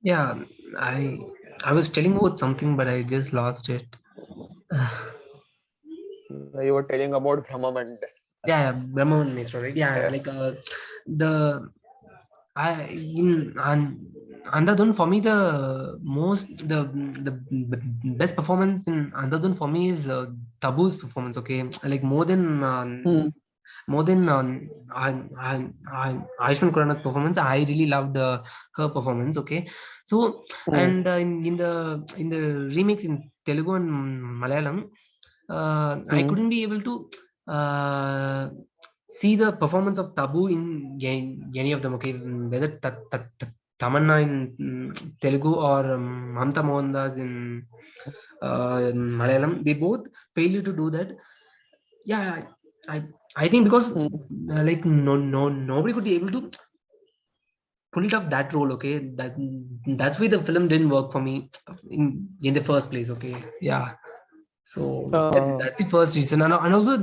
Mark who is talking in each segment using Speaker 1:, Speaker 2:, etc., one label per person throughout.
Speaker 1: Yeah, I I was telling about something, but I just lost it.
Speaker 2: You were telling about Brahmamand.
Speaker 1: Yeah, Brahman is right. Yeah,
Speaker 2: Yeah.
Speaker 1: like the I in Andhadhun for me the best performance in Andhadhun for me is Tabu's performance. Okay, like
Speaker 2: Hmm.
Speaker 1: more than Ayushmann Khurrana's performance. I really loved her performance. Okay, so
Speaker 2: Hmm.
Speaker 1: and in the remakes in Telugu and Malayalam, I
Speaker 2: Hmm.
Speaker 1: couldn't be able to uh, see the performance of Tabu in any of them. Okay, whether Tamanna in Telugu or Mamta Mohandas in Malayalam, they both failed to do that. Yeah, I I think because
Speaker 2: Hmm.
Speaker 1: like nobody could be able to pull it off that role. Okay, that's why the film didn't work for me in the first place. Okay, yeah. So
Speaker 2: Uh,
Speaker 1: that's the first reason, and also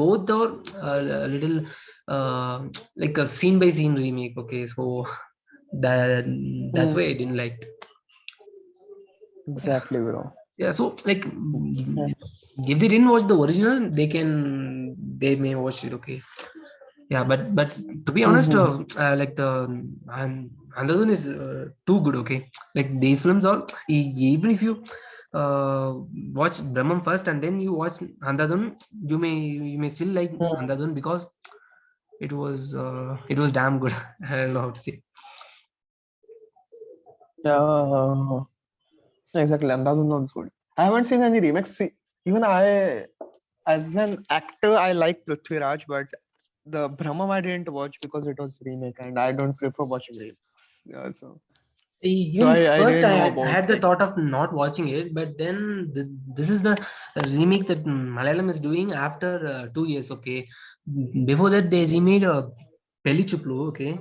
Speaker 1: both are a little like a scene by scene remake. Okay, so that that's
Speaker 2: hmm.
Speaker 1: why I didn't like. Yeah,
Speaker 2: Exactly, bro.
Speaker 1: yeah. So like,
Speaker 2: Yeah.
Speaker 1: if they didn't watch the original, they may watch it. Okay, yeah. But to be honest,
Speaker 2: Hmm.
Speaker 1: like and another one is too good. Okay, like these films are even if you uh, watch Brahman first and then you watch Andhadhun, you may still like
Speaker 2: Hmm.
Speaker 1: Andhadhun because it was damn good. I don't know how to say.
Speaker 2: Yeah. Exactly. And that's not good. I haven't seen any remakes. See, even I, as an actor, I like Prithviraj, but the Brahmam I didn't watch because it was remake, and I don't prefer watching remakes. Yeah, so
Speaker 1: Even
Speaker 2: I
Speaker 1: first,
Speaker 2: didn't know
Speaker 1: I
Speaker 2: about
Speaker 1: had the
Speaker 2: like.
Speaker 1: thought of not watching it, but then this is the remake that Malayalam is doing after 2 years. Okay, before that they remade Pelli Chuplu. Okay,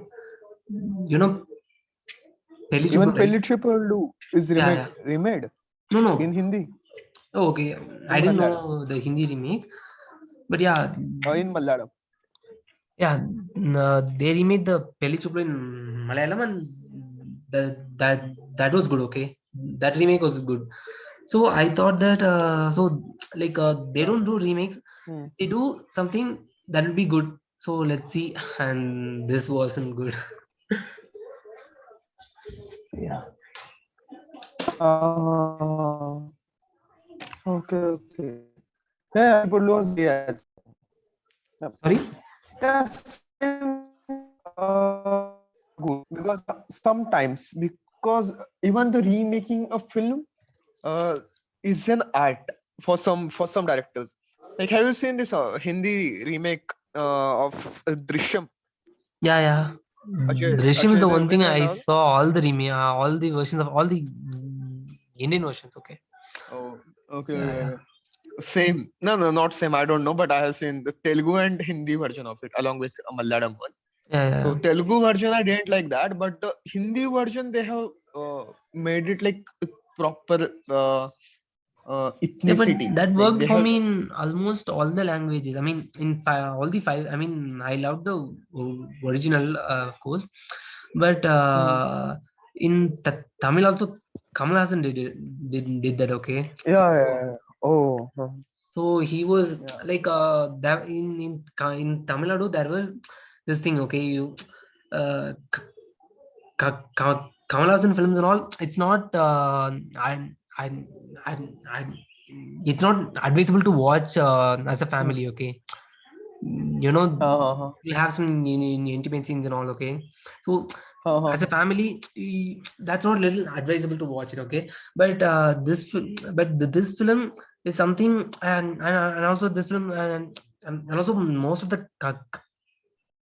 Speaker 1: you know Pelli Chuplu,
Speaker 2: Even
Speaker 1: right?
Speaker 2: Pelli Triple is
Speaker 1: Yeah, yeah.
Speaker 2: remade
Speaker 1: No,
Speaker 2: in
Speaker 1: no.
Speaker 2: Hindi,
Speaker 1: Oh, okay, I
Speaker 2: in
Speaker 1: didn't
Speaker 2: Malayalam,
Speaker 1: know the Hindi remake, but yeah,
Speaker 2: or in Malayalam.
Speaker 1: yeah. They remade the Pelli Chuplu in Malayalam, and that that that was good. Okay, that remake was good. So I thought that so like they don't do remakes,
Speaker 2: Hmm.
Speaker 1: they do something that will be good. So let's see, and this wasn't good. Yeah.
Speaker 2: Okay, okay. Yeah, people was good as well. Yeah,
Speaker 1: Sorry.
Speaker 2: yeah, same. Good because sometimes because even the remaking a film is an art for some directors. Like, have you seen this Hindi remake of Drishyam,
Speaker 1: Yeah, yeah. Drishyam is
Speaker 2: Ajay
Speaker 1: the one thing
Speaker 2: Devgan and
Speaker 1: I
Speaker 2: all?
Speaker 1: saw all the remake, all the versions of all the Indian versions. Okay.
Speaker 2: Oh, okay,
Speaker 1: Yeah,
Speaker 2: okay,
Speaker 1: yeah,
Speaker 2: okay. Same. No, no, not same. I don't know, but I have seen the Telugu and Hindi version of it along with a Malayalam one.
Speaker 1: yeah,
Speaker 2: So
Speaker 1: yeah.
Speaker 2: Telugu version I didn't like that, but the Hindi version they have made it like a proper
Speaker 1: Yeah, but
Speaker 2: ethnicity.
Speaker 1: that
Speaker 2: Like
Speaker 1: worked
Speaker 2: they
Speaker 1: for
Speaker 2: have.
Speaker 1: me in almost all the languages. I mean, in all the five. I mean, I love the original, of course, but
Speaker 2: Hmm.
Speaker 1: in Tamil also, Kamal Hassan did that. Okay, so
Speaker 2: Yeah, yeah, yeah. Oh,
Speaker 1: so he was
Speaker 2: yeah.
Speaker 1: like that in Tamil Nadu there was this thing. Okay, uh, Kamal Hassan films and all. It's not. I, I, I, it's not advisable to watch as a
Speaker 2: Hmm.
Speaker 1: family. Okay, you know,
Speaker 2: Uh-huh.
Speaker 1: you have some intimate scenes and all. Okay, so as a
Speaker 2: Uh-huh.
Speaker 1: family, that's not little advisable to watch it. Okay, but this film is something, and also this film and also most of the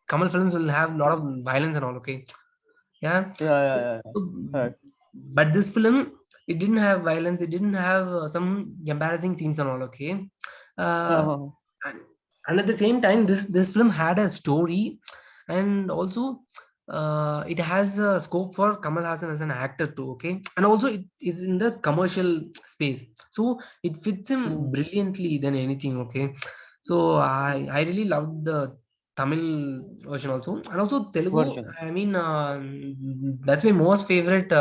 Speaker 1: Kamal films will have a lot of violence and all. Okay, yeah.
Speaker 2: Yeah, yeah,
Speaker 1: So,
Speaker 2: yeah, yeah.
Speaker 1: so-
Speaker 2: Right.
Speaker 1: but this film, it didn't have violence. It didn't have some embarrassing scenes and all. Okay, uh,
Speaker 2: Uh-huh.
Speaker 1: and, and at the same time, this film had a story, and also it has a scope for Kamal Hassan as an actor too. Okay, and also it is in the commercial space, so it fits him
Speaker 2: Hmm.
Speaker 1: brilliantly than anything. Okay, so I really loved the Tamil version also, and also Telugu.
Speaker 2: Version.
Speaker 1: I mean, that's my most favorite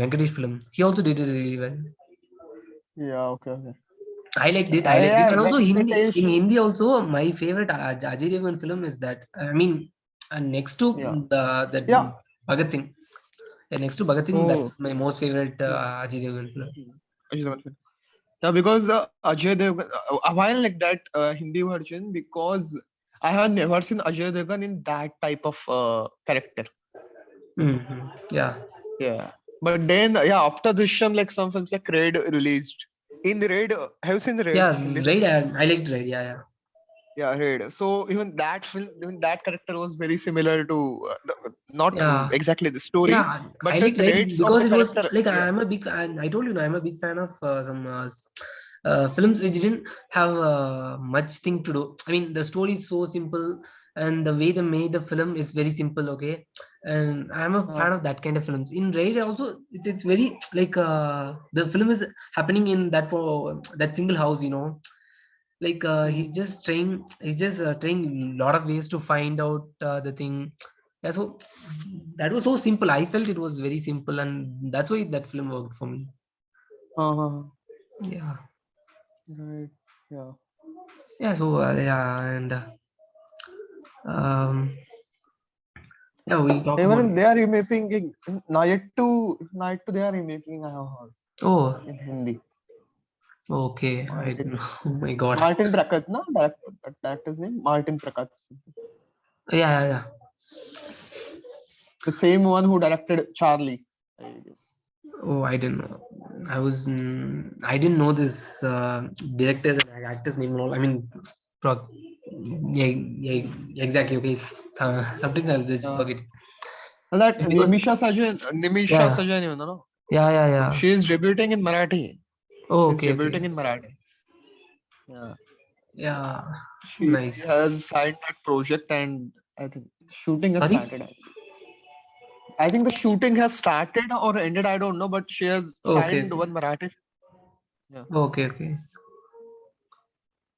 Speaker 1: Venkatesh film. He also did it really well.
Speaker 2: Yeah, okay.
Speaker 1: I liked it. I liked it,
Speaker 2: Yeah,
Speaker 1: and also Hindi. In
Speaker 2: Venkatesh.
Speaker 1: Hindi also, my favorite Ajay Devgan film is that. I mean, next to
Speaker 2: Yeah.
Speaker 1: that
Speaker 2: Yeah.
Speaker 1: Bhagat Singh. Yeah, next to Bhagat Singh, that's
Speaker 2: Oh.
Speaker 1: my most favorite
Speaker 2: Hmm.
Speaker 1: Ajay Devgan film.
Speaker 2: Ajay Devgan. Yeah, because Ajay Devgan, while like that Hindi version, because I have never seen Ajay Devgan in that type of character.
Speaker 1: Yeah.
Speaker 2: Yeah. But then, yeah, after Drishyam, like some films like Raid released. In Raid, have you seen Raid?
Speaker 1: Yeah,
Speaker 2: Hindi film?
Speaker 1: right. I liked Raid. Yeah.
Speaker 2: Yeah, Raid. So even that film, even that character was very similar to not
Speaker 1: Yeah.
Speaker 2: exactly the story,
Speaker 1: Yeah, I
Speaker 2: but the
Speaker 1: like Raid
Speaker 2: traits of
Speaker 1: because
Speaker 2: the
Speaker 1: it was
Speaker 2: character.
Speaker 1: like
Speaker 2: Yeah.
Speaker 1: I told you, I'm a big fan of some films which didn't have much thing to do. I mean, the story is so simple, and the way they made the film is very simple. Okay, and I'm a fan of that kind of films. In Raid also, it's very like the film is happening in that for that single house. Like
Speaker 2: Mm.
Speaker 1: he's just trying a lot of ways to find out the thing. Yeah, so that was so simple. I felt it was very simple, and that's why that film worked for me.
Speaker 2: Uh-huh.
Speaker 1: Yeah.
Speaker 2: Right. Yeah.
Speaker 1: Yeah, so and um yeah, we'll talk
Speaker 2: Even
Speaker 1: about.
Speaker 2: in they are remaking in Night to they are remaking I have heard
Speaker 1: Oh,
Speaker 2: in Hindi.
Speaker 1: okay. I
Speaker 2: Martin
Speaker 1: Oh my god.
Speaker 2: Martin Prakat, no? Director's name? Martin Prakat.
Speaker 1: Yeah.
Speaker 2: The same one who directed Charlie, I guess.
Speaker 1: Oh, I didn't know. I didn't know this directors and actors name and all. I mean, pro- yeah, exactly. Okay, something I'll just
Speaker 2: Uh,
Speaker 1: forget.
Speaker 2: and that
Speaker 1: Because
Speaker 2: Nimisha
Speaker 1: yeah,
Speaker 2: Sajan, you know?
Speaker 1: yeah.
Speaker 2: She is debuting in Marathi.
Speaker 1: Oh,
Speaker 2: She's
Speaker 1: okay.
Speaker 2: debuting in Marathi. Yeah.
Speaker 1: Yeah,
Speaker 2: She
Speaker 1: nice.
Speaker 2: has signed that project and I think shooting has
Speaker 1: Sorry.
Speaker 2: started. I think the shooting has started or ended, I don't know, but she has
Speaker 1: Okay,
Speaker 2: signed one Marathi. Yeah.
Speaker 1: okay.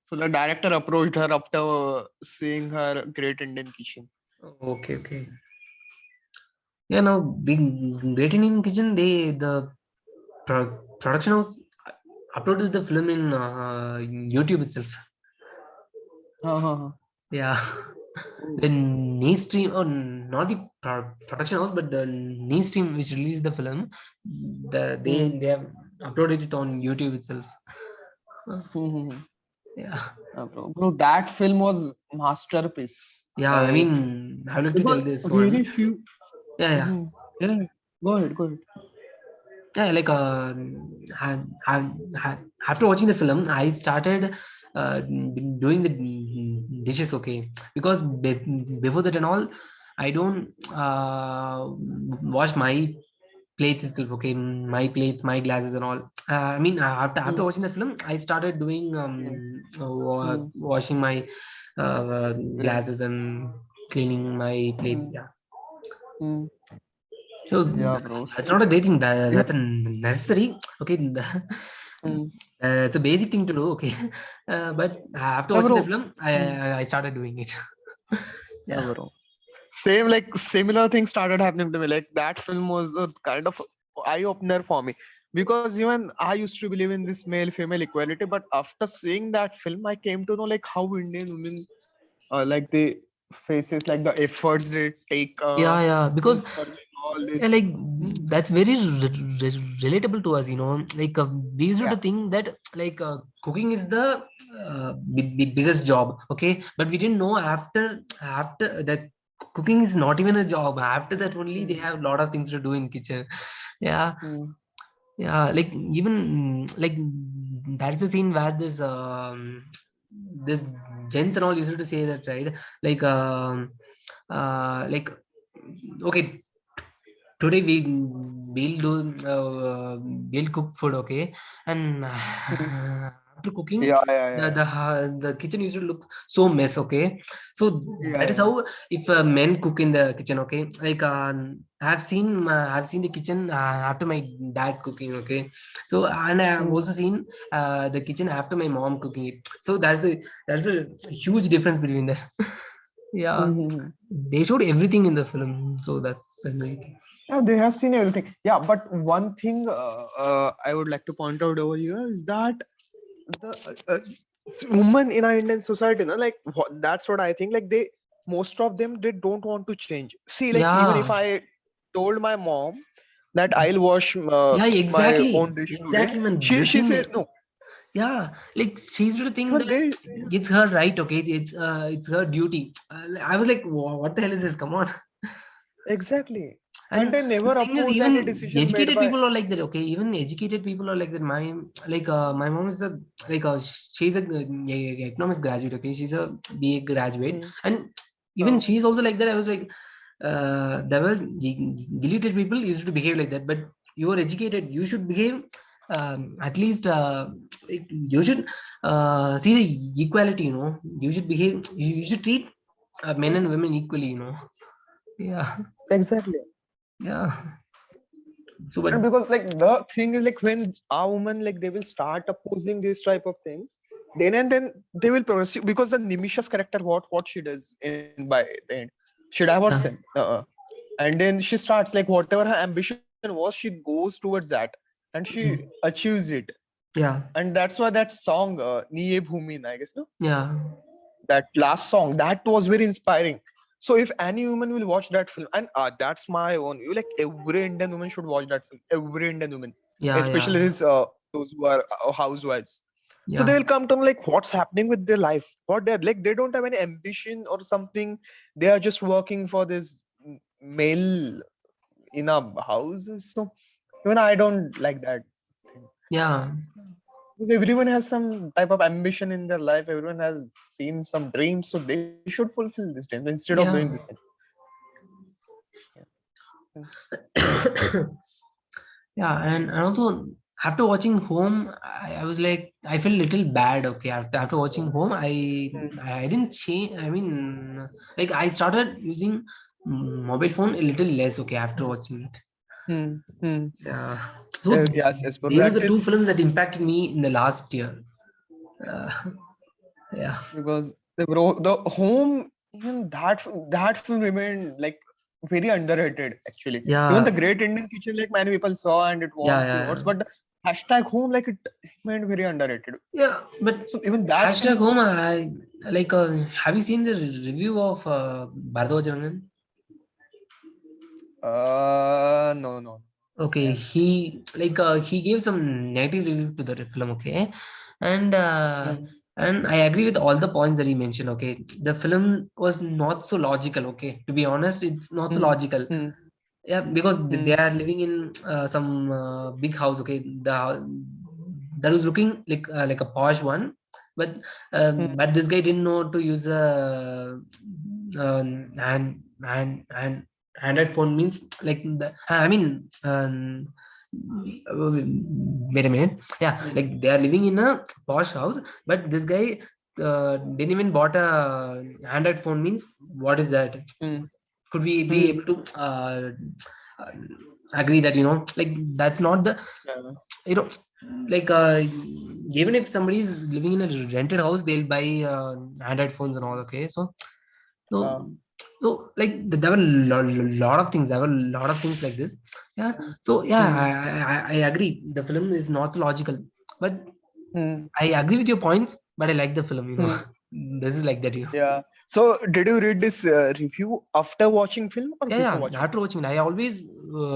Speaker 2: So the director approached her after seeing her Great Indian Kitchen.
Speaker 1: Okay. Yeah, now the Great Indian Kitchen, the production house uploaded the film in YouTube itself.
Speaker 2: Uh-huh.
Speaker 1: Yeah.
Speaker 2: Oh.
Speaker 1: The niche stream, or not the production house, but the niche stream which released the film,
Speaker 2: Hmm.
Speaker 1: they have uploaded it on YouTube itself.
Speaker 2: Hmm.
Speaker 1: Yeah,
Speaker 2: Bro, that film was masterpiece.
Speaker 1: yeah. I
Speaker 2: I
Speaker 1: mean, I would like to tell
Speaker 2: because
Speaker 1: this
Speaker 2: very
Speaker 1: one.
Speaker 2: few.
Speaker 1: Yeah.
Speaker 2: Mhm. Yeah. Go ahead.
Speaker 1: Yeah, like after watching the film, I started doing the dishes. Okay, because before that and all, I don't wash my plates itself. Okay, my plates, my glasses and all. I mean, after
Speaker 2: Hmm.
Speaker 1: watching the film, I started doing
Speaker 2: Yeah. Hmm.
Speaker 1: washing my
Speaker 2: Yeah.
Speaker 1: glasses and cleaning my plates.
Speaker 2: Hmm.
Speaker 1: Yeah.
Speaker 2: Hmm.
Speaker 1: So
Speaker 2: Yeah, bro.
Speaker 1: that's not a great thing. That's a
Speaker 2: Even.
Speaker 1: necessary. Okay,
Speaker 2: Hmm.
Speaker 1: it's a basic thing to do. Okay, but after
Speaker 2: Yeah,
Speaker 1: watching the
Speaker 2: bro.
Speaker 1: film,
Speaker 2: Hmm.
Speaker 1: I started doing it.
Speaker 2: Yeah,
Speaker 1: Yeah,
Speaker 2: bro. Same like similar things started happening to me. Like that film was a kind of eye opener for me because even I used to believe in this male female equality, but after seeing that film, I came to know like how Indian women like the faces, like the efforts they take
Speaker 1: yeah. Because
Speaker 2: in serving all
Speaker 1: yeah,
Speaker 2: this.
Speaker 1: like
Speaker 2: Hmm.
Speaker 1: that's very relatable to us. Like we used to
Speaker 2: Yeah.
Speaker 1: think that like cooking is the biggest job. Okay, but we didn't know after that cooking is not even a job. After that only they
Speaker 2: Hmm.
Speaker 1: have a lot of things to do in kitchen. Yeah.
Speaker 2: Hmm.
Speaker 1: Yeah, like even like that's the scene where this gents and all used to say that, right? Like like okay, today we'll do we'll cook food, okay, and
Speaker 2: Hmm.
Speaker 1: after after cooking,
Speaker 2: Yeah.
Speaker 1: the kitchen used to look so mess. Okay, so that is
Speaker 2: Yeah.
Speaker 1: how if men cook in the kitchen. Okay, like I've seen the kitchen after my dad cooking. Okay, so and I have also seen the kitchen after my mom cooking it. So there's a huge difference between that. Yeah,
Speaker 2: Mm-hmm.
Speaker 1: they showed everything in the film, so that's the thing.
Speaker 2: Yeah, they have seen everything. Yeah, but one thing I would like to point out over here is that the women in our Indian society, like that's what I think. Like most of them, they don't want to change. See, like even if
Speaker 1: Yeah,
Speaker 2: I told my mom that I'll wash
Speaker 1: yeah,
Speaker 2: my
Speaker 1: exactly,
Speaker 2: own dish today,
Speaker 1: exactly, man. The
Speaker 2: she
Speaker 1: thing,
Speaker 2: says no.
Speaker 1: yeah, like she used to think
Speaker 2: Even
Speaker 1: that
Speaker 2: they,
Speaker 1: it's her right. Okay, it's her duty. I was like, what the hell is this? Come on.
Speaker 2: exactly, and
Speaker 1: And
Speaker 2: they never
Speaker 1: the thing is,
Speaker 2: oppose any
Speaker 1: even
Speaker 2: decision made
Speaker 1: educated
Speaker 2: by.
Speaker 1: people are like that. Okay, even educated people are like that. My mom is a like she's a economics graduate. Okay, she's a BA graduate,
Speaker 2: Hmm.
Speaker 1: and even
Speaker 2: uh,
Speaker 1: she's also like that. I was like, there was illiterate people used to behave like that, but you are educated. You should behave. At least like, you should see the equality. You know, you should behave. You should treat men and women equally. You know. Yeah.
Speaker 2: exactly.
Speaker 1: Yeah. So, but
Speaker 2: And because like the thing is like when our women like they will start opposing this type of things, then and then they will progress because the Nimisha's character what she does in by the end, she divorces him.
Speaker 1: yeah,
Speaker 2: And then she starts like whatever her ambition was, she goes towards that and she
Speaker 1: mm,
Speaker 2: achieves it.
Speaker 1: yeah,
Speaker 2: And that's why that song Niye Bhumin, I guess, no?
Speaker 1: yeah,
Speaker 2: That last song that was very inspiring. So if any woman will watch that film, and that's my own you, like every Indian woman should watch that film, every Indian woman,
Speaker 1: yeah,
Speaker 2: especially
Speaker 1: yeah,
Speaker 2: his those who are housewives. So they
Speaker 1: yeah,
Speaker 2: will come to know like what's happening with their life, what they're like, they don't have any ambition or something, they are just working for this male in a houses. So even I don't like that thing.
Speaker 1: yeah,
Speaker 2: Because everyone has some type of ambition in their life, everyone has seen some dreams, so they should fulfill these dreams instead of doing this
Speaker 1: yeah.
Speaker 2: thing. Yeah.
Speaker 1: Yeah, and also after watching Home, I was like, I felt a little bad. Okay, after watching Home, I didn't change. I mean, like I started using mobile phone a little less. Okay, after watching it.
Speaker 2: Hmm. Hmm.
Speaker 1: Yeah. So
Speaker 2: Yes, but
Speaker 1: these are
Speaker 2: that
Speaker 1: the two films that
Speaker 2: is
Speaker 1: impacted me in the last year. Uh, yeah,
Speaker 2: because the home, even that film remained like very underrated actually. Even the
Speaker 1: yeah,
Speaker 2: Great Indian Kitchen, like many people saw and it
Speaker 1: yeah,
Speaker 2: won few
Speaker 1: yeah,
Speaker 2: awards, but the hashtag home like it remained very underrated.
Speaker 1: yeah. But
Speaker 2: So even that
Speaker 1: hashtag
Speaker 2: film,
Speaker 1: home, I like. Have you seen the review of Bharadwaj?
Speaker 2: no.
Speaker 1: Okay,
Speaker 2: Yeah.
Speaker 1: he gave some negative review to the film. Okay, and uh,
Speaker 2: Hmm.
Speaker 1: and I agree with all the points that he mentioned. Okay, the film was not so logical. Okay, to be honest, it's not so
Speaker 2: Hmm.
Speaker 1: logical.
Speaker 2: Hmm.
Speaker 1: Yeah, because
Speaker 2: Hmm.
Speaker 1: they are living in some big house. Okay, that was looking like a posh one, but
Speaker 2: Hmm.
Speaker 1: but this guy didn't know to use a hand Android phone means like I mean wait a minute. Yeah, like they are living in a posh house, but this guy didn't even bought a Android phone means what is that?
Speaker 2: Hmm.
Speaker 1: Could we be
Speaker 2: Hmm.
Speaker 1: able to uh, agree that like that's not the
Speaker 2: Yeah.
Speaker 1: you know like even if somebody is living in a rented house they'll buy Android phones and all. Okay, so
Speaker 2: Uh,
Speaker 1: so like there were lot of things, there were a lot of things like this. Yeah,
Speaker 2: hmm.
Speaker 1: so yeah,
Speaker 2: Hmm.
Speaker 1: I agree the film is not logical, but
Speaker 2: Hmm.
Speaker 1: I agree with your points, but I like the film,
Speaker 2: Hmm.
Speaker 1: this is like that.
Speaker 2: Yeah. So did you read this review after watching film or
Speaker 1: Yeah,
Speaker 2: before
Speaker 1: yeah,
Speaker 2: watching
Speaker 1: after
Speaker 2: film?
Speaker 1: watching it, I always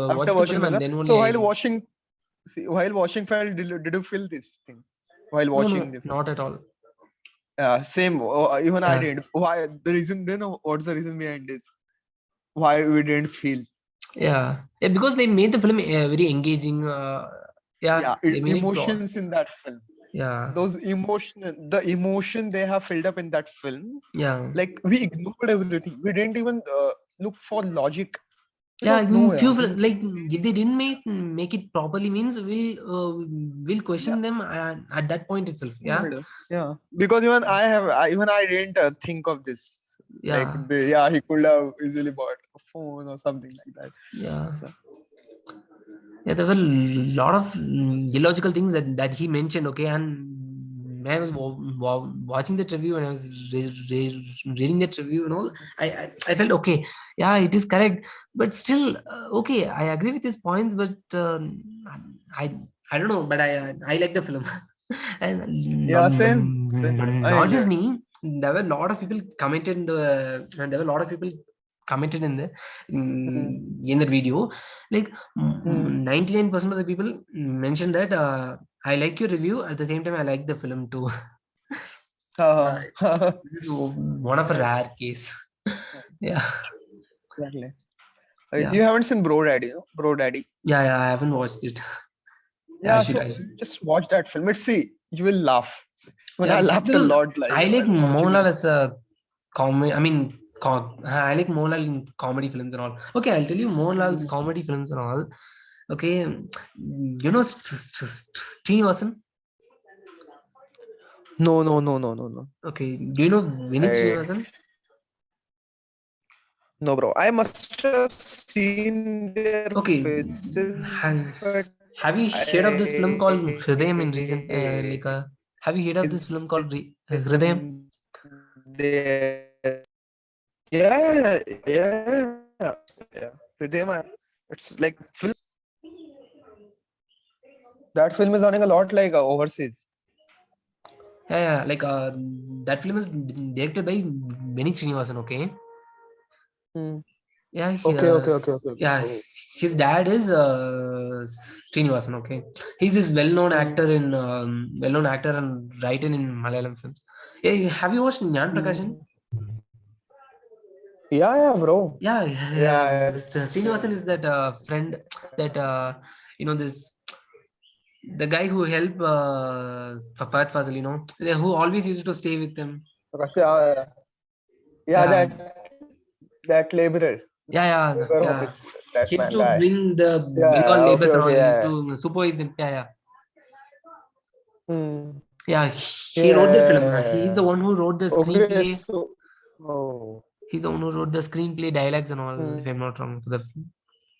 Speaker 2: After
Speaker 1: watch the
Speaker 2: watching
Speaker 1: film
Speaker 2: film.
Speaker 1: and
Speaker 2: Huh?
Speaker 1: then
Speaker 2: So
Speaker 1: only
Speaker 2: while
Speaker 1: I
Speaker 2: watching, see, while watching film, did you feel this thing while
Speaker 1: no,
Speaker 2: watching
Speaker 1: no,
Speaker 2: the film?
Speaker 1: not at all.
Speaker 2: Same. Even I
Speaker 1: Yeah,
Speaker 2: did. Why the reason? Then what's the reason behind this? Why we didn't feel?
Speaker 1: yeah, because they made the film very engaging. Yeah,
Speaker 2: Yeah,
Speaker 1: they made it pro.
Speaker 2: emotions in that film.
Speaker 1: Yeah,
Speaker 2: The emotion they have filled up in that film.
Speaker 1: yeah,
Speaker 2: Like we ignored everything. We didn't even look for logic.
Speaker 1: Yeah,
Speaker 2: don't know.
Speaker 1: few
Speaker 2: Yeah, this is,
Speaker 1: like if they didn't make it properly means we'll
Speaker 2: yeah,
Speaker 1: question them at that point itself. Yeah,
Speaker 2: yeah. Because even I didn't think of this. Like,
Speaker 1: yeah,
Speaker 2: he could have easily bought a phone or something like that.
Speaker 1: yeah.
Speaker 2: So,
Speaker 1: Yeah, there were a lot of illogical things that he mentioned. Okay, and when I was watching that review and I was reading that review and all, I felt okay. Yeah, it is correct, but still, okay, I agree with his points, but I I don't know, but I like the film, and
Speaker 2: yeah, same. I
Speaker 1: not just
Speaker 2: enjoyed.
Speaker 1: me. There were a lot of people commented in the, and there were a lot of people commented in the
Speaker 2: Hmm.
Speaker 1: in the video, like
Speaker 2: Hmm.
Speaker 1: 99% of the people mentioned that I like your review. At the same time, I like the film too. Uh,
Speaker 2: Uh,
Speaker 1: this is one of a
Speaker 2: right.
Speaker 1: rare case. Yeah,
Speaker 2: Exactly.
Speaker 1: yeah,
Speaker 2: You haven't seen Bro Daddy, no? Bro Daddy.
Speaker 1: yeah, yeah. I haven't watched it. Yeah, I
Speaker 2: Yeah,
Speaker 1: should.
Speaker 2: so
Speaker 1: I should.
Speaker 2: just watch that film. Let's see. You will laugh. When
Speaker 1: Yeah,
Speaker 2: I laughed a
Speaker 1: because
Speaker 2: lot, like
Speaker 1: I like
Speaker 2: while watching
Speaker 1: Mohanlal
Speaker 2: it.
Speaker 1: as a comedy. I mean, I like Mohanlal in comedy films and all. Okay, I'll tell you Mohanlal's
Speaker 2: Hmm.
Speaker 1: comedy films and all. Okay, you know Srinivasan.
Speaker 2: No, no, no, no, no, no.
Speaker 1: Okay, do you know Vinith
Speaker 2: I
Speaker 1: Srinivasan?
Speaker 2: No, bro. I must have seen their
Speaker 1: Okay,
Speaker 2: faces,
Speaker 1: have,
Speaker 2: but
Speaker 1: have you heard of this film called
Speaker 2: I
Speaker 1: Hridayam in recent? Have you heard of this film called Hridayam?
Speaker 2: isn't there. Yeah. Hridayam, it's like film. That film is running a lot like overseas.
Speaker 1: Yeah, yeah, like that film is directed by Vinith Srinivasan. Okay,
Speaker 2: Hmm.
Speaker 1: yeah,
Speaker 2: Okay.
Speaker 1: yeah,
Speaker 2: Oh.
Speaker 1: his dad is Srinivasan. Okay, he's this well-known
Speaker 2: Hmm.
Speaker 1: actor in well-known actor and writer in Malayalam films. Hey, have you watched Nyan Prakashan?
Speaker 2: Hmm. Yeah, bro.
Speaker 1: Yeah,
Speaker 2: Yeah,
Speaker 1: Srinivasan is that friend that this the guy who helped Fahad Fazil, who always used to stay with them.
Speaker 2: because, yeah,
Speaker 1: Yeah,
Speaker 2: that laborer, labor
Speaker 1: yeah.
Speaker 2: office, that
Speaker 1: He used
Speaker 2: man
Speaker 1: to
Speaker 2: guy.
Speaker 1: bring the Bengal
Speaker 2: Yeah,
Speaker 1: labors and all.
Speaker 2: okay,
Speaker 1: He used
Speaker 2: yeah.
Speaker 1: to supervise them. Yeah.
Speaker 2: Hmm.
Speaker 1: Yeah, he wrote the film. He's the
Speaker 2: Yeah.
Speaker 1: one who wrote the
Speaker 2: Okay,
Speaker 1: screenplay.
Speaker 2: so oh.
Speaker 1: He's the one who wrote the screenplay, dialogues, and all. If
Speaker 2: Hmm.
Speaker 1: I'm not wrong, for the film.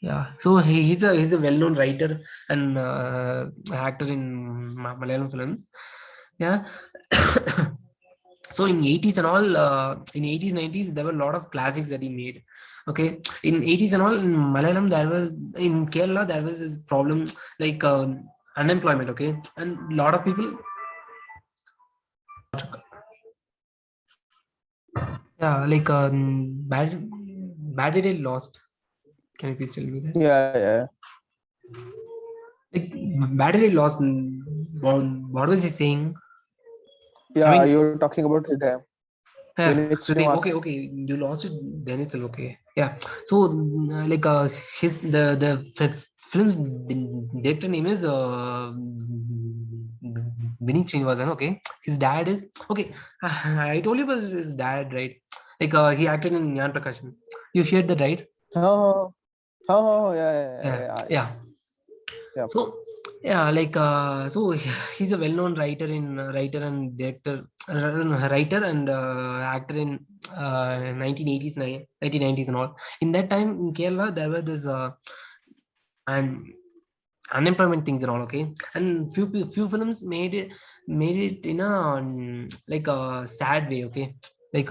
Speaker 1: Yeah, so he's a well-known writer and actor in Malayalam films. Yeah. So in 80s and all, in 80s 90s, there were a lot of classics that he made. Okay, in 80s and all, in Malayalam, in Kerala there was this problem like unemployment. Okay, and a lot of people. Yeah, like battery lost. Can you please tell me that?
Speaker 2: Yeah.
Speaker 1: Like battery lost. What was he saying? I
Speaker 2: Yeah,
Speaker 1: mean,
Speaker 2: you're talking about Hidayam.
Speaker 1: yeah,
Speaker 2: Vinit
Speaker 1: Hriday, okay,
Speaker 2: Srinivasan.
Speaker 1: okay, you lost it, then it's okay. Yeah, so like his the film's director name is Vinith Srinivasan. Okay, his dad is okay. I told you about his dad, right? Like he acted in Nyan Prakashan. You heard that, right?
Speaker 2: Oh, yeah.
Speaker 1: Yeah,
Speaker 2: Yeah.
Speaker 1: yeah.
Speaker 2: Yeah.
Speaker 1: So yeah, like so he's a well-known writer and director, writer and actor in 1980s, 1990s and all. In that time in Kerala, there were this and unemployment things and all. Okay, and few films made it in a like a sad way. Okay, like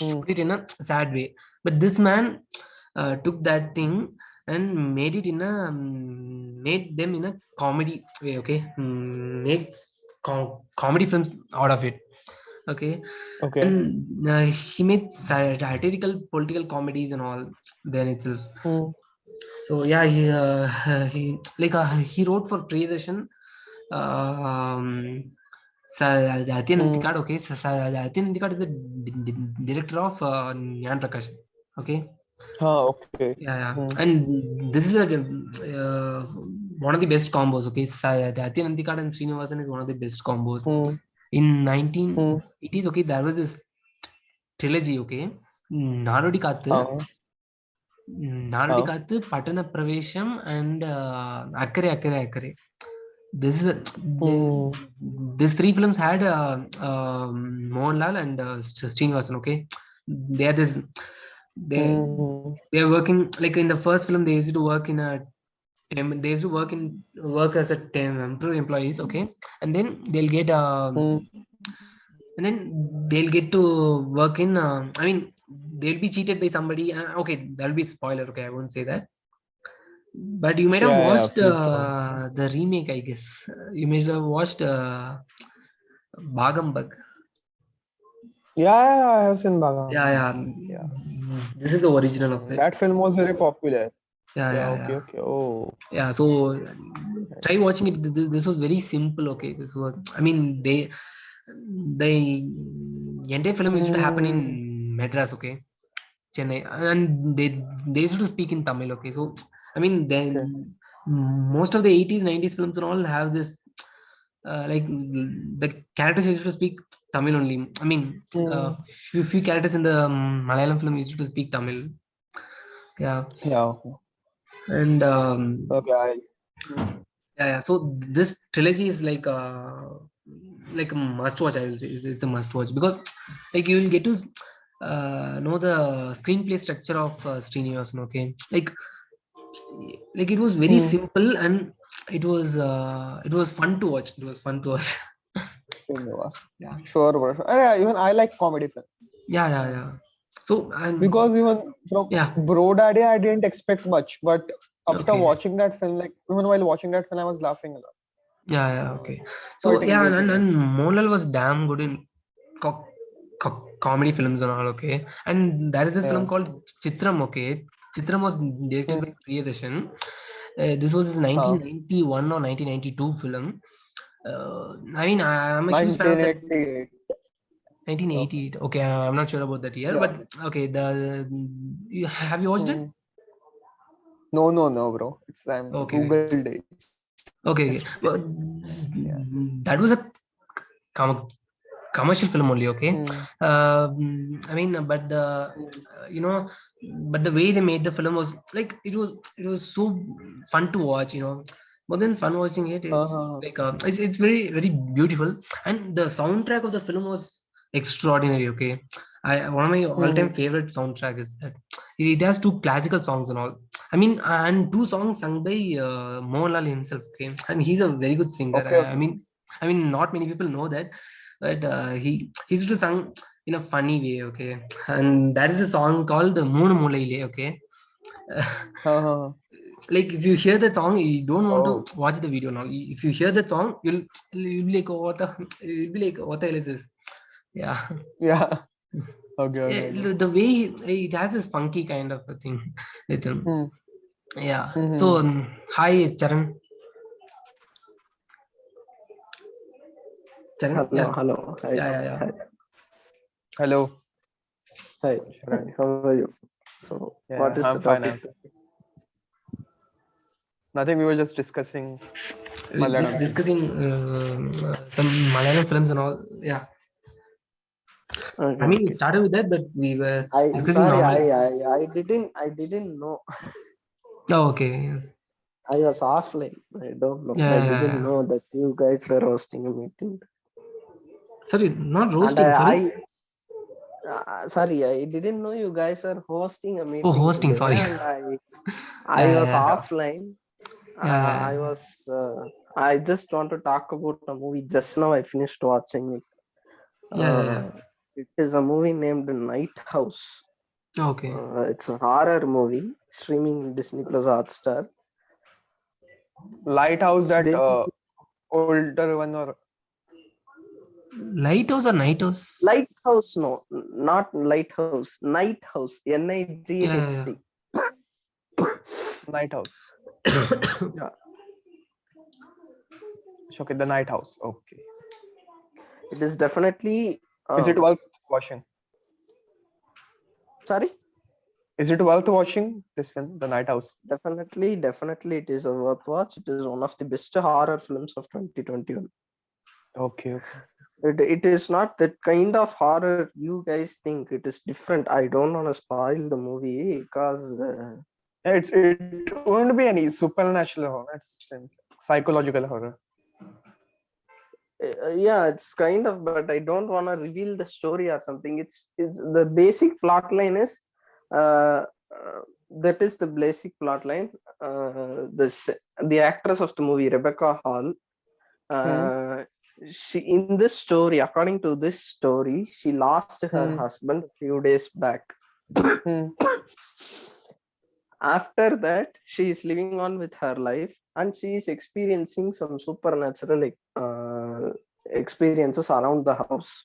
Speaker 2: Hmm.
Speaker 1: put it in a sad way. But this man took that thing and made them in a comedy way. Okay, made comedy films out of it. Okay,
Speaker 2: Okay.
Speaker 1: and he made satirical political comedies and all then itself.
Speaker 2: Hmm.
Speaker 1: So yeah, he like he wrote for Priyadarshan. Um, Satyan
Speaker 2: Hmm.
Speaker 1: Antikad, okay. Satyan Antikad is the director of Nyan Prakash. Okay.
Speaker 2: Okay.
Speaker 1: Yeah.
Speaker 2: Hmm.
Speaker 1: And this is one of the best combos. Okay. Satyan Antikad and Srinivasan is one of the best combos.
Speaker 2: Hmm.
Speaker 1: In
Speaker 2: Hmm.
Speaker 1: 1980s, okay, there was this trilogy. Okay. Narodi Kathu.
Speaker 2: Uh,
Speaker 1: Narudikathu, Patana Pravesham, and Akkare Akkare Akkare. This is these three films had Mohanlal and Srinivasan. Okay, they are this. They are working like in the first film. They used to work in a they used to work as a temporary employees. Okay, and then they'll get and then they'll get to work in. I mean, they'll be cheated by somebody. Okay, that'll be spoiler. Okay, I won't say that. But you might have watched the remake, I guess. You might have watched Bhagambag.
Speaker 2: Yeah, I have seen Bhagavatam.
Speaker 1: Yeah. This is the original of it.
Speaker 2: That film was very popular.
Speaker 1: Yeah.
Speaker 2: Okay. Oh.
Speaker 1: Yeah, so try watching it. This was very simple. Okay, this was. I mean, the entire film used to happen in Madras. Okay, Chennai, and they used to speak in Tamil. Okay, so I mean, then most of the 80s, 90s films and all have this. Like the characters used to speak Tamil only. I mean, few characters in the Malayalam film used to speak Tamil. Yeah. And yeah. So this trilogy is like a must watch. I will say it's a must watch because like you will get to know the screenplay structure of Srinivasan. Okay, like it was very simple and it was fun to watch. It was fun to watch. Yeah.
Speaker 2: Sure, bro. Yeah, even I like comedy films.
Speaker 1: Yeah. So
Speaker 2: because even from Bro Daddy, I didn't expect much, but after watching that film, like even while watching that film, I was laughing a lot.
Speaker 1: Yeah. Okay. So yeah, and Mohanlal was damn good in comedy films and all. Okay, and there is this film called Chitram. Okay, Chitram was directed by Priyadarshan. This was his 1991 or 1992 film. I mean, I'm a huge fan of that. 1988. Okay, I'm not sure about that year, but okay. Have you watched it?
Speaker 2: No, bro. It's Googled it.
Speaker 1: Okay. Well, that was a commercial film only. Okay. I mean, but the but the way they made the film was like it was so fun to watch. More than fun watching it, it's like it's very very beautiful, and the soundtrack of the film was extraordinary. Okay, one of my all-time favorite soundtrack is that it has two classical songs and all. I mean, and two songs sung by Mohanlal himself. Okay, and he's a very good singer. I mean, not many people know that, but he used to sing in a funny way. Okay, and that is a song called Moonu Moolaile. Okay. Like if you hear that song, you don't want to watch the video now. If you hear that song, you'll be like, what the hell is this? Yeah. Okay. The way it has this funky kind of a thing with him. Yeah. So hi Charan.
Speaker 3: Hello. Hi.
Speaker 1: Yeah.
Speaker 3: Hi.
Speaker 2: Hello.
Speaker 3: Hi. How are you? So, what is the topic?
Speaker 2: Nothing. We were just discussing
Speaker 1: Malayalam. Just discussing some Malayalam films and all. Yeah. Okay, I mean, it started with that, but we were discussing normally.
Speaker 3: I didn't know.
Speaker 1: Oh, okay.
Speaker 3: I was offline. I don't know. I didn't know that you guys were hosting a meeting.
Speaker 1: Sorry, not roasting.
Speaker 3: Sorry, I didn't know you guys are hosting a meeting.
Speaker 1: Oh, hosting.
Speaker 3: Today,
Speaker 1: sorry.
Speaker 3: And I was offline. I just want to talk about a movie. Just now I finished watching it. It is a movie named Night House.
Speaker 1: Okay.
Speaker 3: It's a horror movie streaming Disney Plus Hotstar.
Speaker 2: Lighthouse, that older one, or
Speaker 1: Lighthouse or Nighthouse?
Speaker 3: Lighthouse, no, not Lighthouse. Night House, NIGHT.
Speaker 2: Night House.
Speaker 3: Yeah.
Speaker 2: Okay, the Night House. Okay.
Speaker 3: It is definitely.
Speaker 2: Is it worth watching?
Speaker 3: Sorry?
Speaker 2: Is it worth watching this film, The Night House?
Speaker 3: Definitely, it is worth watch. It is one of the best horror films of 2021.
Speaker 2: Okay.
Speaker 3: It is not that kind of horror you guys think. It is different. I don't want to spoil the movie because
Speaker 2: It won't be any supernatural horror. It's psychological horror.
Speaker 3: yeah, it's kind of, but I don't want to reveal the story or something. It's the basic plot line is that is the basic plot line. The actress of the movie, Rebecca Hall, she, in this story, according to this story, she lost her husband a few days back. After that, she is living on with her life, and she is experiencing some supernatural experiences around the house.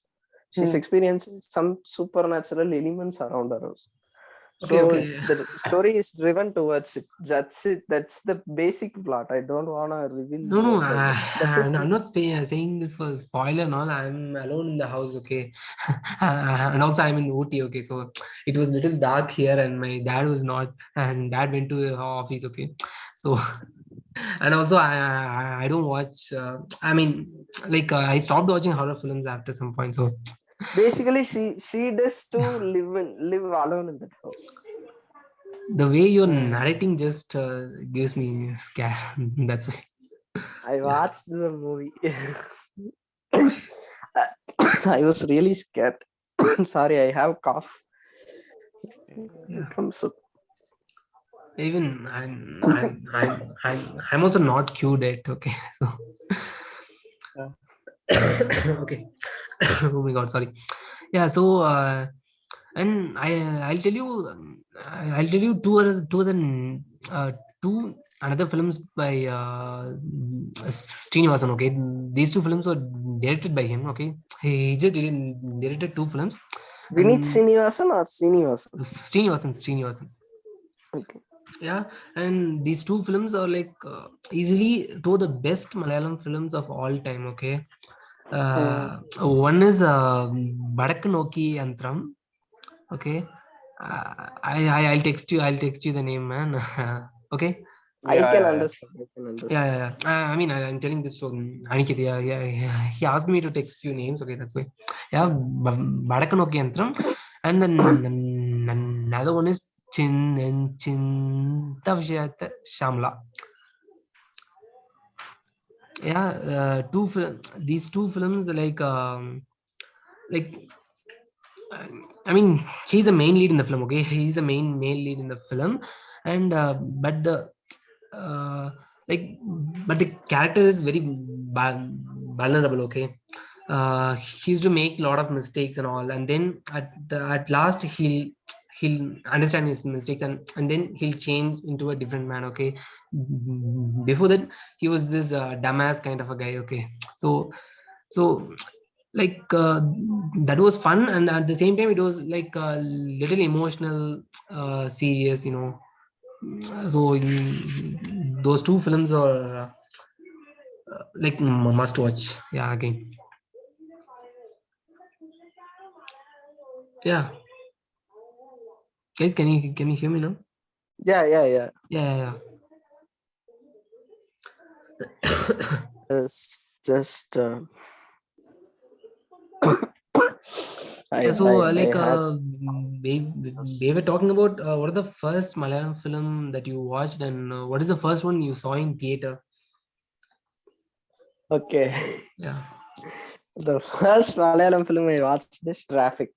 Speaker 3: She's experiencing some supernatural elements around her house. So the story is driven towards it. That's it. That's the basic plot. I don't want to reveal.
Speaker 1: No,
Speaker 3: that
Speaker 1: I'm not saying this for spoiler and all. I'm alone in the house, okay? And also I'm in Ooty, okay? So it was little dark here, and my dad was not, and dad went to the office, okay? So, and also I don't watch. I mean, like I stopped watching horror films after some point. So
Speaker 3: basically, she does to live alone in that house.
Speaker 1: the way you're narrating just gives me scare. That's why.
Speaker 3: I watched the movie. I was really scared. Sorry, I have cough.
Speaker 1: Yeah.
Speaker 3: Comes up.
Speaker 1: Even I'm also not cued yet. Okay, so okay. Oh my God, sorry. Yeah, so and I'll tell you two another films by Srinivasan. Okay, these two films were directed by him. Okay, he just directed two films.
Speaker 3: Vinit
Speaker 1: And
Speaker 3: Srinivasan or Srinivasan?
Speaker 1: Srinivasan.
Speaker 3: Okay.
Speaker 1: Yeah, and these two films are like easily two of the best Malayalam films of all time. Okay, one is Badakanoki Antram. Okay, I'll text you. I'll text you the name, man. Okay.
Speaker 3: I can understand.
Speaker 1: Yeah. I mean, I'm telling this to Aniket. Yeah. He asked me to text few names. Okay, that's why. Yeah, Badakanoki Antram, and then another one is Chintavjata Shamla. Yeah, these two films like I mean, he's the main lead in the film. Okay, he's the main male lead in the film, and but the but the character is very vulnerable. Okay, he used to make a lot of mistakes and all, and then at last he'll understand his mistakes, and then he'll change into a different man. Okay, before that he was this dumbass kind of a guy. Okay, so like that was fun, and at the same time it was like a little emotional, serious, so those two films are like must watch. Yeah, again. Yeah, guys, can you hear me now?
Speaker 3: Yeah.
Speaker 1: Yeah.
Speaker 3: Just
Speaker 1: we were talking about what are the first Malayalam film that you watched, and what is the first one you saw in theater?
Speaker 3: Okay.
Speaker 1: Yeah.
Speaker 3: The first Malayalam film I watched is Traffic.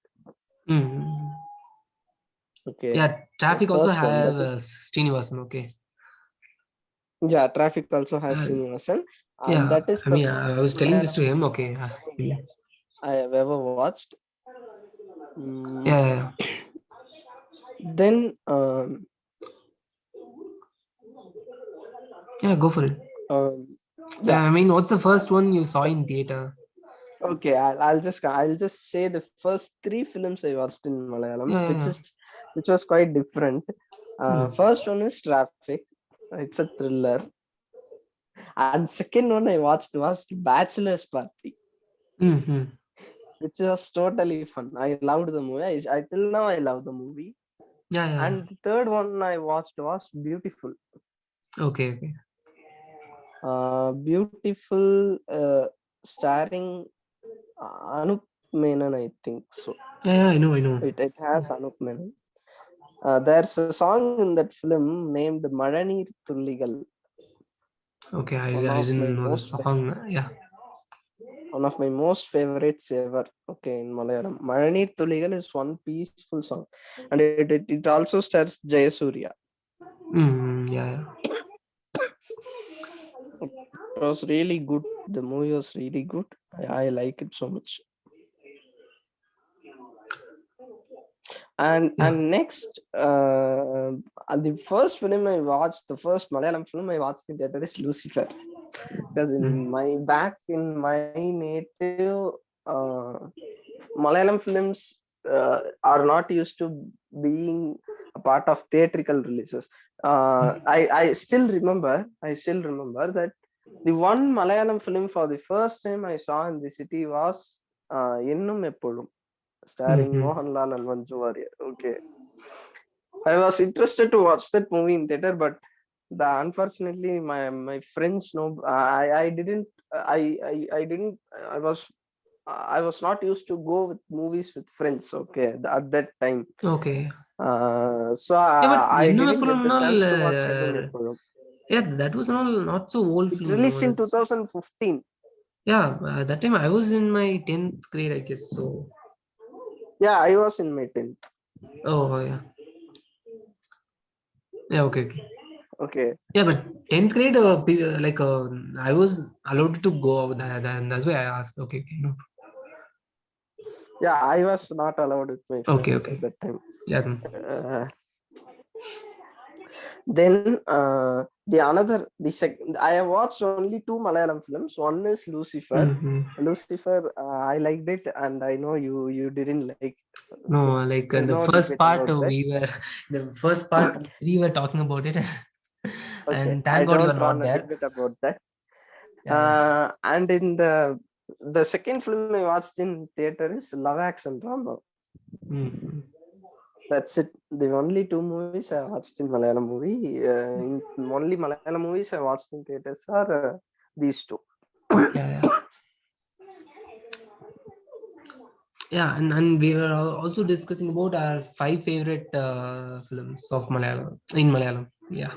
Speaker 3: Okay.
Speaker 1: Yeah, Traffic also have Srinivasan. Okay.
Speaker 3: Yeah, Traffic also has Srinivasan.
Speaker 1: Yeah,
Speaker 3: that is
Speaker 1: I mean, I was telling this to him. Okay.
Speaker 3: I have ever watched.
Speaker 1: Yeah.
Speaker 3: Then
Speaker 1: yeah, go for it.
Speaker 3: Yeah.
Speaker 1: I mean, what's the first one you saw in theater?
Speaker 3: Okay, I'll just say the first three films I watched in Malayalam, which was quite different. First one is Traffic. It's a thriller. And second one I watched was Bachelor's Party, which was totally fun. I loved the movie. I till now I love the movie.
Speaker 1: Yeah.
Speaker 3: And the third one I watched was Beautiful.
Speaker 1: Okay.
Speaker 3: Beautiful, starring Anup Menon, I think so.
Speaker 1: Yeah, I know.
Speaker 3: It has Anup Menon. There's a song in that film named Malanir Tulligal.
Speaker 1: Okay, I
Speaker 3: One of my
Speaker 1: didn't know the
Speaker 3: most
Speaker 1: song. Yeah.
Speaker 3: one of my most favorites ever. Okay, in Malayalam, Malanir Tulligal is one peaceful song, and it also stars Jayasuriya.
Speaker 1: Yeah.
Speaker 3: It was really good. The movie was really good. I like it so much. And next, the first film I watched, the first Malayalam film I watched in theater is Lucifer, because in my native, Malayalam films are not used to being a part of theatrical releases. I still remember that the one Malayalam film for the first time I saw in the city was Ennum Eppozhum, starring Mohanlal and Manju Warrier. Okay, I was interested to watch that movie in theater, but unfortunately my friends know I didn't I was not used to go with movies with friends. Okay, at that time.
Speaker 1: Okay.
Speaker 3: So
Speaker 1: but
Speaker 3: I didn't get the
Speaker 1: Ennum
Speaker 3: chance to watch
Speaker 1: Eppozhum,
Speaker 3: Ennum.
Speaker 1: yeah, that was not so old
Speaker 3: It
Speaker 1: film.
Speaker 3: released in
Speaker 1: That's-
Speaker 3: 2015.
Speaker 1: Yeah, that time I was in my 10th grade, I guess. So.
Speaker 3: Yeah, I was in my 10th.
Speaker 1: Oh, yeah. Yeah, okay.
Speaker 3: Okay.
Speaker 1: Yeah, but 10th grade, like I was allowed to go out. That's why I asked. Okay, no.
Speaker 3: Yeah, I was not allowed with my friends
Speaker 1: Okay.
Speaker 3: at that time.
Speaker 1: Yeah.
Speaker 3: Then the second, I have watched only 2 Malayalam films. One is Lucifer. Lucifer, I liked it, and I know you didn't like it.
Speaker 1: No,
Speaker 3: Okay.
Speaker 1: like
Speaker 3: So
Speaker 1: the
Speaker 3: no
Speaker 1: first
Speaker 3: debate
Speaker 1: part,
Speaker 3: about that.
Speaker 1: the first part we were talking about it,
Speaker 3: Okay,
Speaker 1: and thank
Speaker 3: I
Speaker 1: God you
Speaker 3: don't
Speaker 1: are not
Speaker 3: want to
Speaker 1: there.
Speaker 3: debate about that.
Speaker 1: Yeah.
Speaker 3: And in the second film I watched in theater is Love Action Drama. That's it. The only 2 movies I watched in Malayalam movie. In only Malayalam movies I watched in theaters are these 2.
Speaker 1: Yeah, and we were also discussing about our 5 favorite films of Malayalam in Malayalam. Yeah.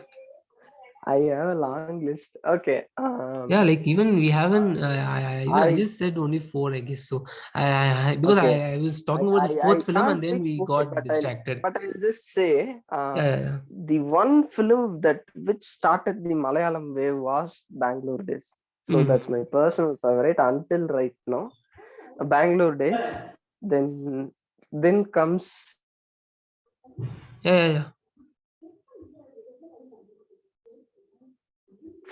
Speaker 3: I have a long list. Okay.
Speaker 1: Yeah, like even we haven't. I just said only 4, I guess. So because
Speaker 3: okay.
Speaker 1: I was talking about the 4th film, and then we got distracted.
Speaker 3: But I'll just say,
Speaker 1: Yeah.
Speaker 3: the one film which started the Malayalam wave was Bangalore Days. So that's my personal favorite until right now. Bangalore Days. Then comes.
Speaker 1: Yeah.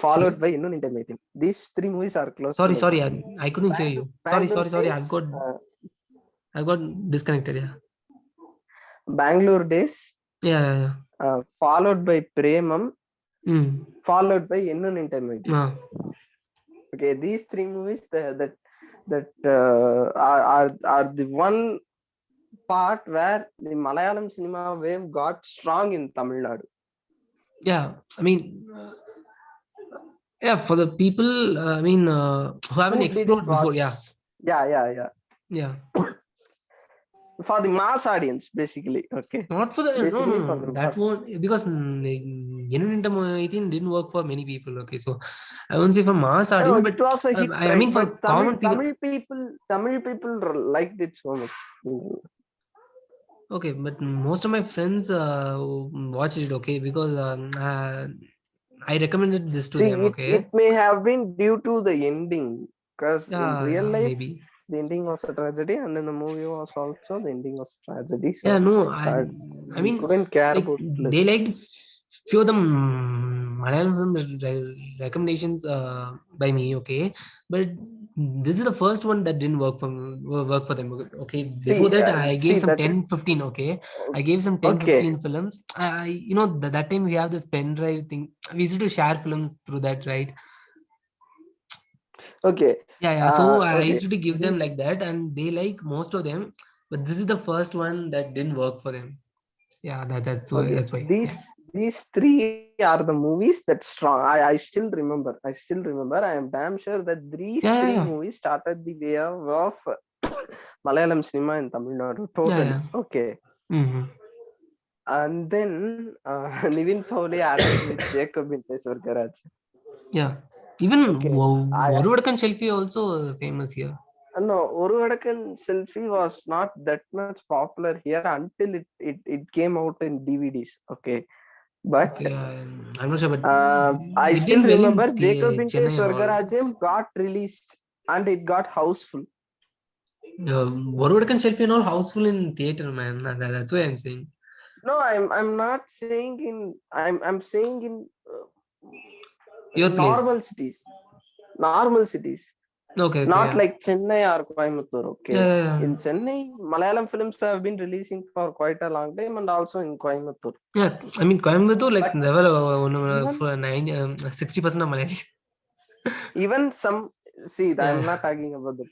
Speaker 3: Followed by Innun Intermeeting. These 3 movies are close.
Speaker 1: Sorry, I couldn't hear you. Sorry. I got disconnected. Yeah.
Speaker 3: Bangalore Days.
Speaker 1: Yeah.
Speaker 3: Followed by Premam. Followed by Innun Intermeeting. Okay, these 3 movies that are the one part where the Malayalam cinema wave got strong in Tamil Nadu.
Speaker 1: Yeah, I mean, for the people, who haven't explored before.
Speaker 3: Yeah. For the mass audience, basically. Okay.
Speaker 1: Not for the
Speaker 3: basically
Speaker 1: no,
Speaker 3: for the
Speaker 1: that won't, because didn't work for many people. Okay, so I won't say for mass audience, but
Speaker 3: it was a hit.
Speaker 1: I mean for common people.
Speaker 3: Tamil people liked it so much.
Speaker 1: Okay, but most of my friends watched it. Okay, because I recommended this to them. Okay,
Speaker 3: it may have been due to the ending, because in real life,
Speaker 1: maybe
Speaker 3: the ending was a tragedy, and then the movie was also the ending was a tragedy. So
Speaker 1: I mean,
Speaker 3: couldn't care
Speaker 1: like,
Speaker 3: about
Speaker 1: they liked few of the Malayalam film recommendations by me. Okay, but this is the first one that didn't work for them. Okay, before that I gave some 10-15. Okay, I gave some 10-15 films. That time we have this pen drive thing. We used to share films through that, right?
Speaker 3: Okay.
Speaker 1: Yeah. So I used to give them like that, and they like most of them. But this is the first one that didn't work for them. Yeah, that's why.
Speaker 3: These 3 are the movies that strong. I still remember. I am damn sure that these 3 movies started the wave of Malayalam cinema in Tamil Nadu, totally.
Speaker 1: Yeah.
Speaker 3: Okay.
Speaker 1: Mm-hmm.
Speaker 3: And then Nivin Pauli added with Jacob in Swargaraj.
Speaker 1: Yeah. Even
Speaker 3: Okay.
Speaker 1: Oruvadakan Shelfie also famous here.
Speaker 3: No, Oruvadakan Selfie was not that much popular here until it came out in DVDs. Okay. But
Speaker 1: Okay, I'm not sure, but
Speaker 3: I
Speaker 1: it
Speaker 3: still
Speaker 1: did well in
Speaker 3: remember Jacob in
Speaker 1: Chennai and all.
Speaker 3: Swargarajam got released and it got houseful.
Speaker 1: Oruvadakan Shelfie and all houseful in theater, man. That's why I'm saying.
Speaker 3: No, I'm not saying in. I'm saying in
Speaker 1: Your place.
Speaker 3: normal cities. Normal cities.
Speaker 1: Okay.
Speaker 3: Not
Speaker 1: Yeah.
Speaker 3: like Chennai or Coimbatore. Okay.
Speaker 1: Yeah.
Speaker 3: In Chennai, Malayalam films have been releasing for quite a long time, and also in Coimbatore.
Speaker 1: Yeah. I mean, Coimbatore, like,
Speaker 3: But
Speaker 1: never
Speaker 3: even-
Speaker 1: for 60% of Malayali.
Speaker 3: Even some. See, I'm
Speaker 1: Yeah.
Speaker 3: not talking about that.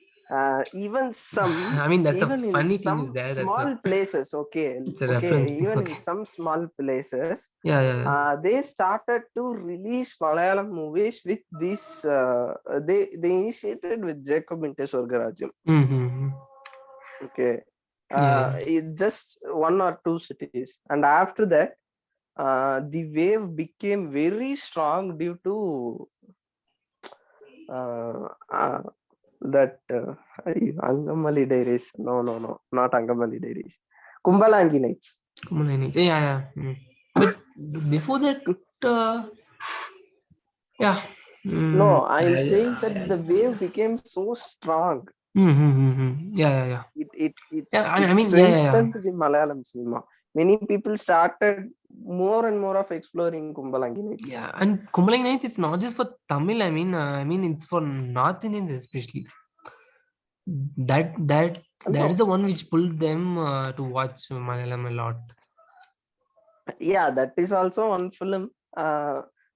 Speaker 3: Even some.
Speaker 1: I mean, that's
Speaker 3: Even
Speaker 1: the
Speaker 3: in
Speaker 1: funny thing
Speaker 3: some
Speaker 1: is there. That's
Speaker 3: small places. Okay.
Speaker 1: it's a
Speaker 3: Okay.
Speaker 1: reference thing.
Speaker 3: Even in
Speaker 1: Okay.
Speaker 3: some small places.
Speaker 1: Yeah.
Speaker 3: They started to release Malayalam movies with this. They initiated with Jacob in Swargarajam.
Speaker 1: Mm-hmm.
Speaker 3: Okay,
Speaker 1: Yeah.
Speaker 3: it's just one or two cities, and after that, the wave became very strong due to that Angamali Diaries. No, not Angamali Diaries. Kumbalangi Nights.
Speaker 1: Yeah. But before that, yeah.
Speaker 3: No, I'm saying that the wave became so strong.
Speaker 1: Yeah.
Speaker 3: It
Speaker 1: I mean,
Speaker 3: strengthened the Malayalam cinema. Many people started more and more of exploring Kumbalangi Nights.
Speaker 1: Yeah, and Kumbalangi Nights, it's not just for Tamil. I mean, it's for North Indians especially. That is the one which pulled them to watch Malayalam a lot.
Speaker 3: Yeah, that is also one film.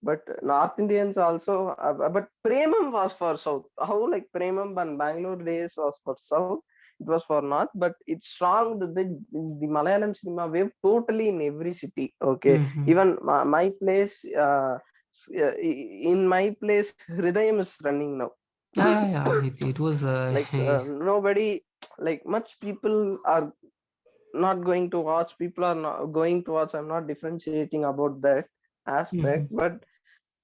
Speaker 3: But North Indians also. But Premam was for South. How like Premam and Bangalore Days was for South. It was for North, but it's strong the Malayalam cinema wave totally in every city. Okay, even my place. In my place, Hridayam is running now.
Speaker 1: Yeah. It was
Speaker 3: Like nobody, like much people are not going to watch. People are not going to watch. I'm not differentiating about that aspect, but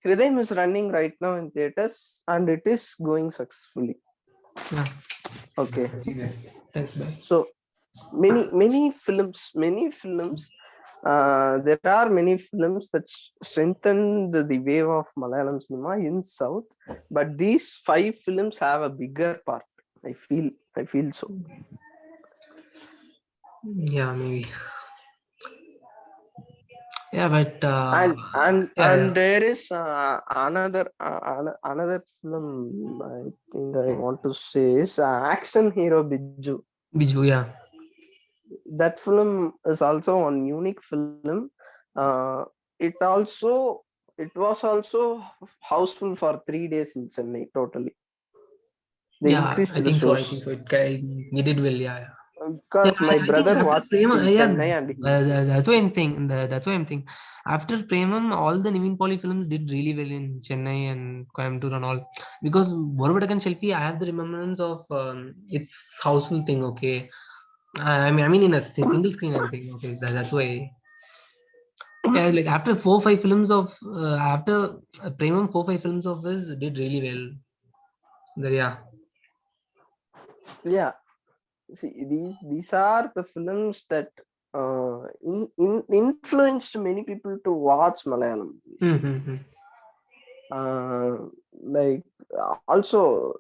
Speaker 3: Hridayam is running right now in theaters and it is going successfully.
Speaker 1: Yeah.
Speaker 3: Okay.
Speaker 1: Thanks, bye.
Speaker 3: So many films. There are many films that strengthen the wave of Malayalam cinema in South, but these 5 films have a bigger part. I feel so.
Speaker 1: Yeah, maybe. Yeah, but
Speaker 3: and there is another film I think I want to say is Action Hero Biju.
Speaker 1: Yeah.
Speaker 3: That film is also one unique film. It was also houseful for 3 days in Chennai totally. They increased
Speaker 1: I
Speaker 3: the
Speaker 1: think
Speaker 3: shows.
Speaker 1: so. It did well. Yeah.
Speaker 3: Because my brother watched it in Chennai and
Speaker 1: that's why I'm saying. That's why I'm saying. After Premam, all the Nivin Pauly films did really well in Chennai and Coimbatore and all. Because Oruvadakan Shelfie, I have the remembrance of its houseful thing. Okay, I mean in a single screen. I'm saying. Okay, that's why. Yeah, like after 4-5 films of after Premam, 4-5 films of his did really well.
Speaker 3: Yeah. See, these are the films that influenced many people to watch Malayalam movies. Like also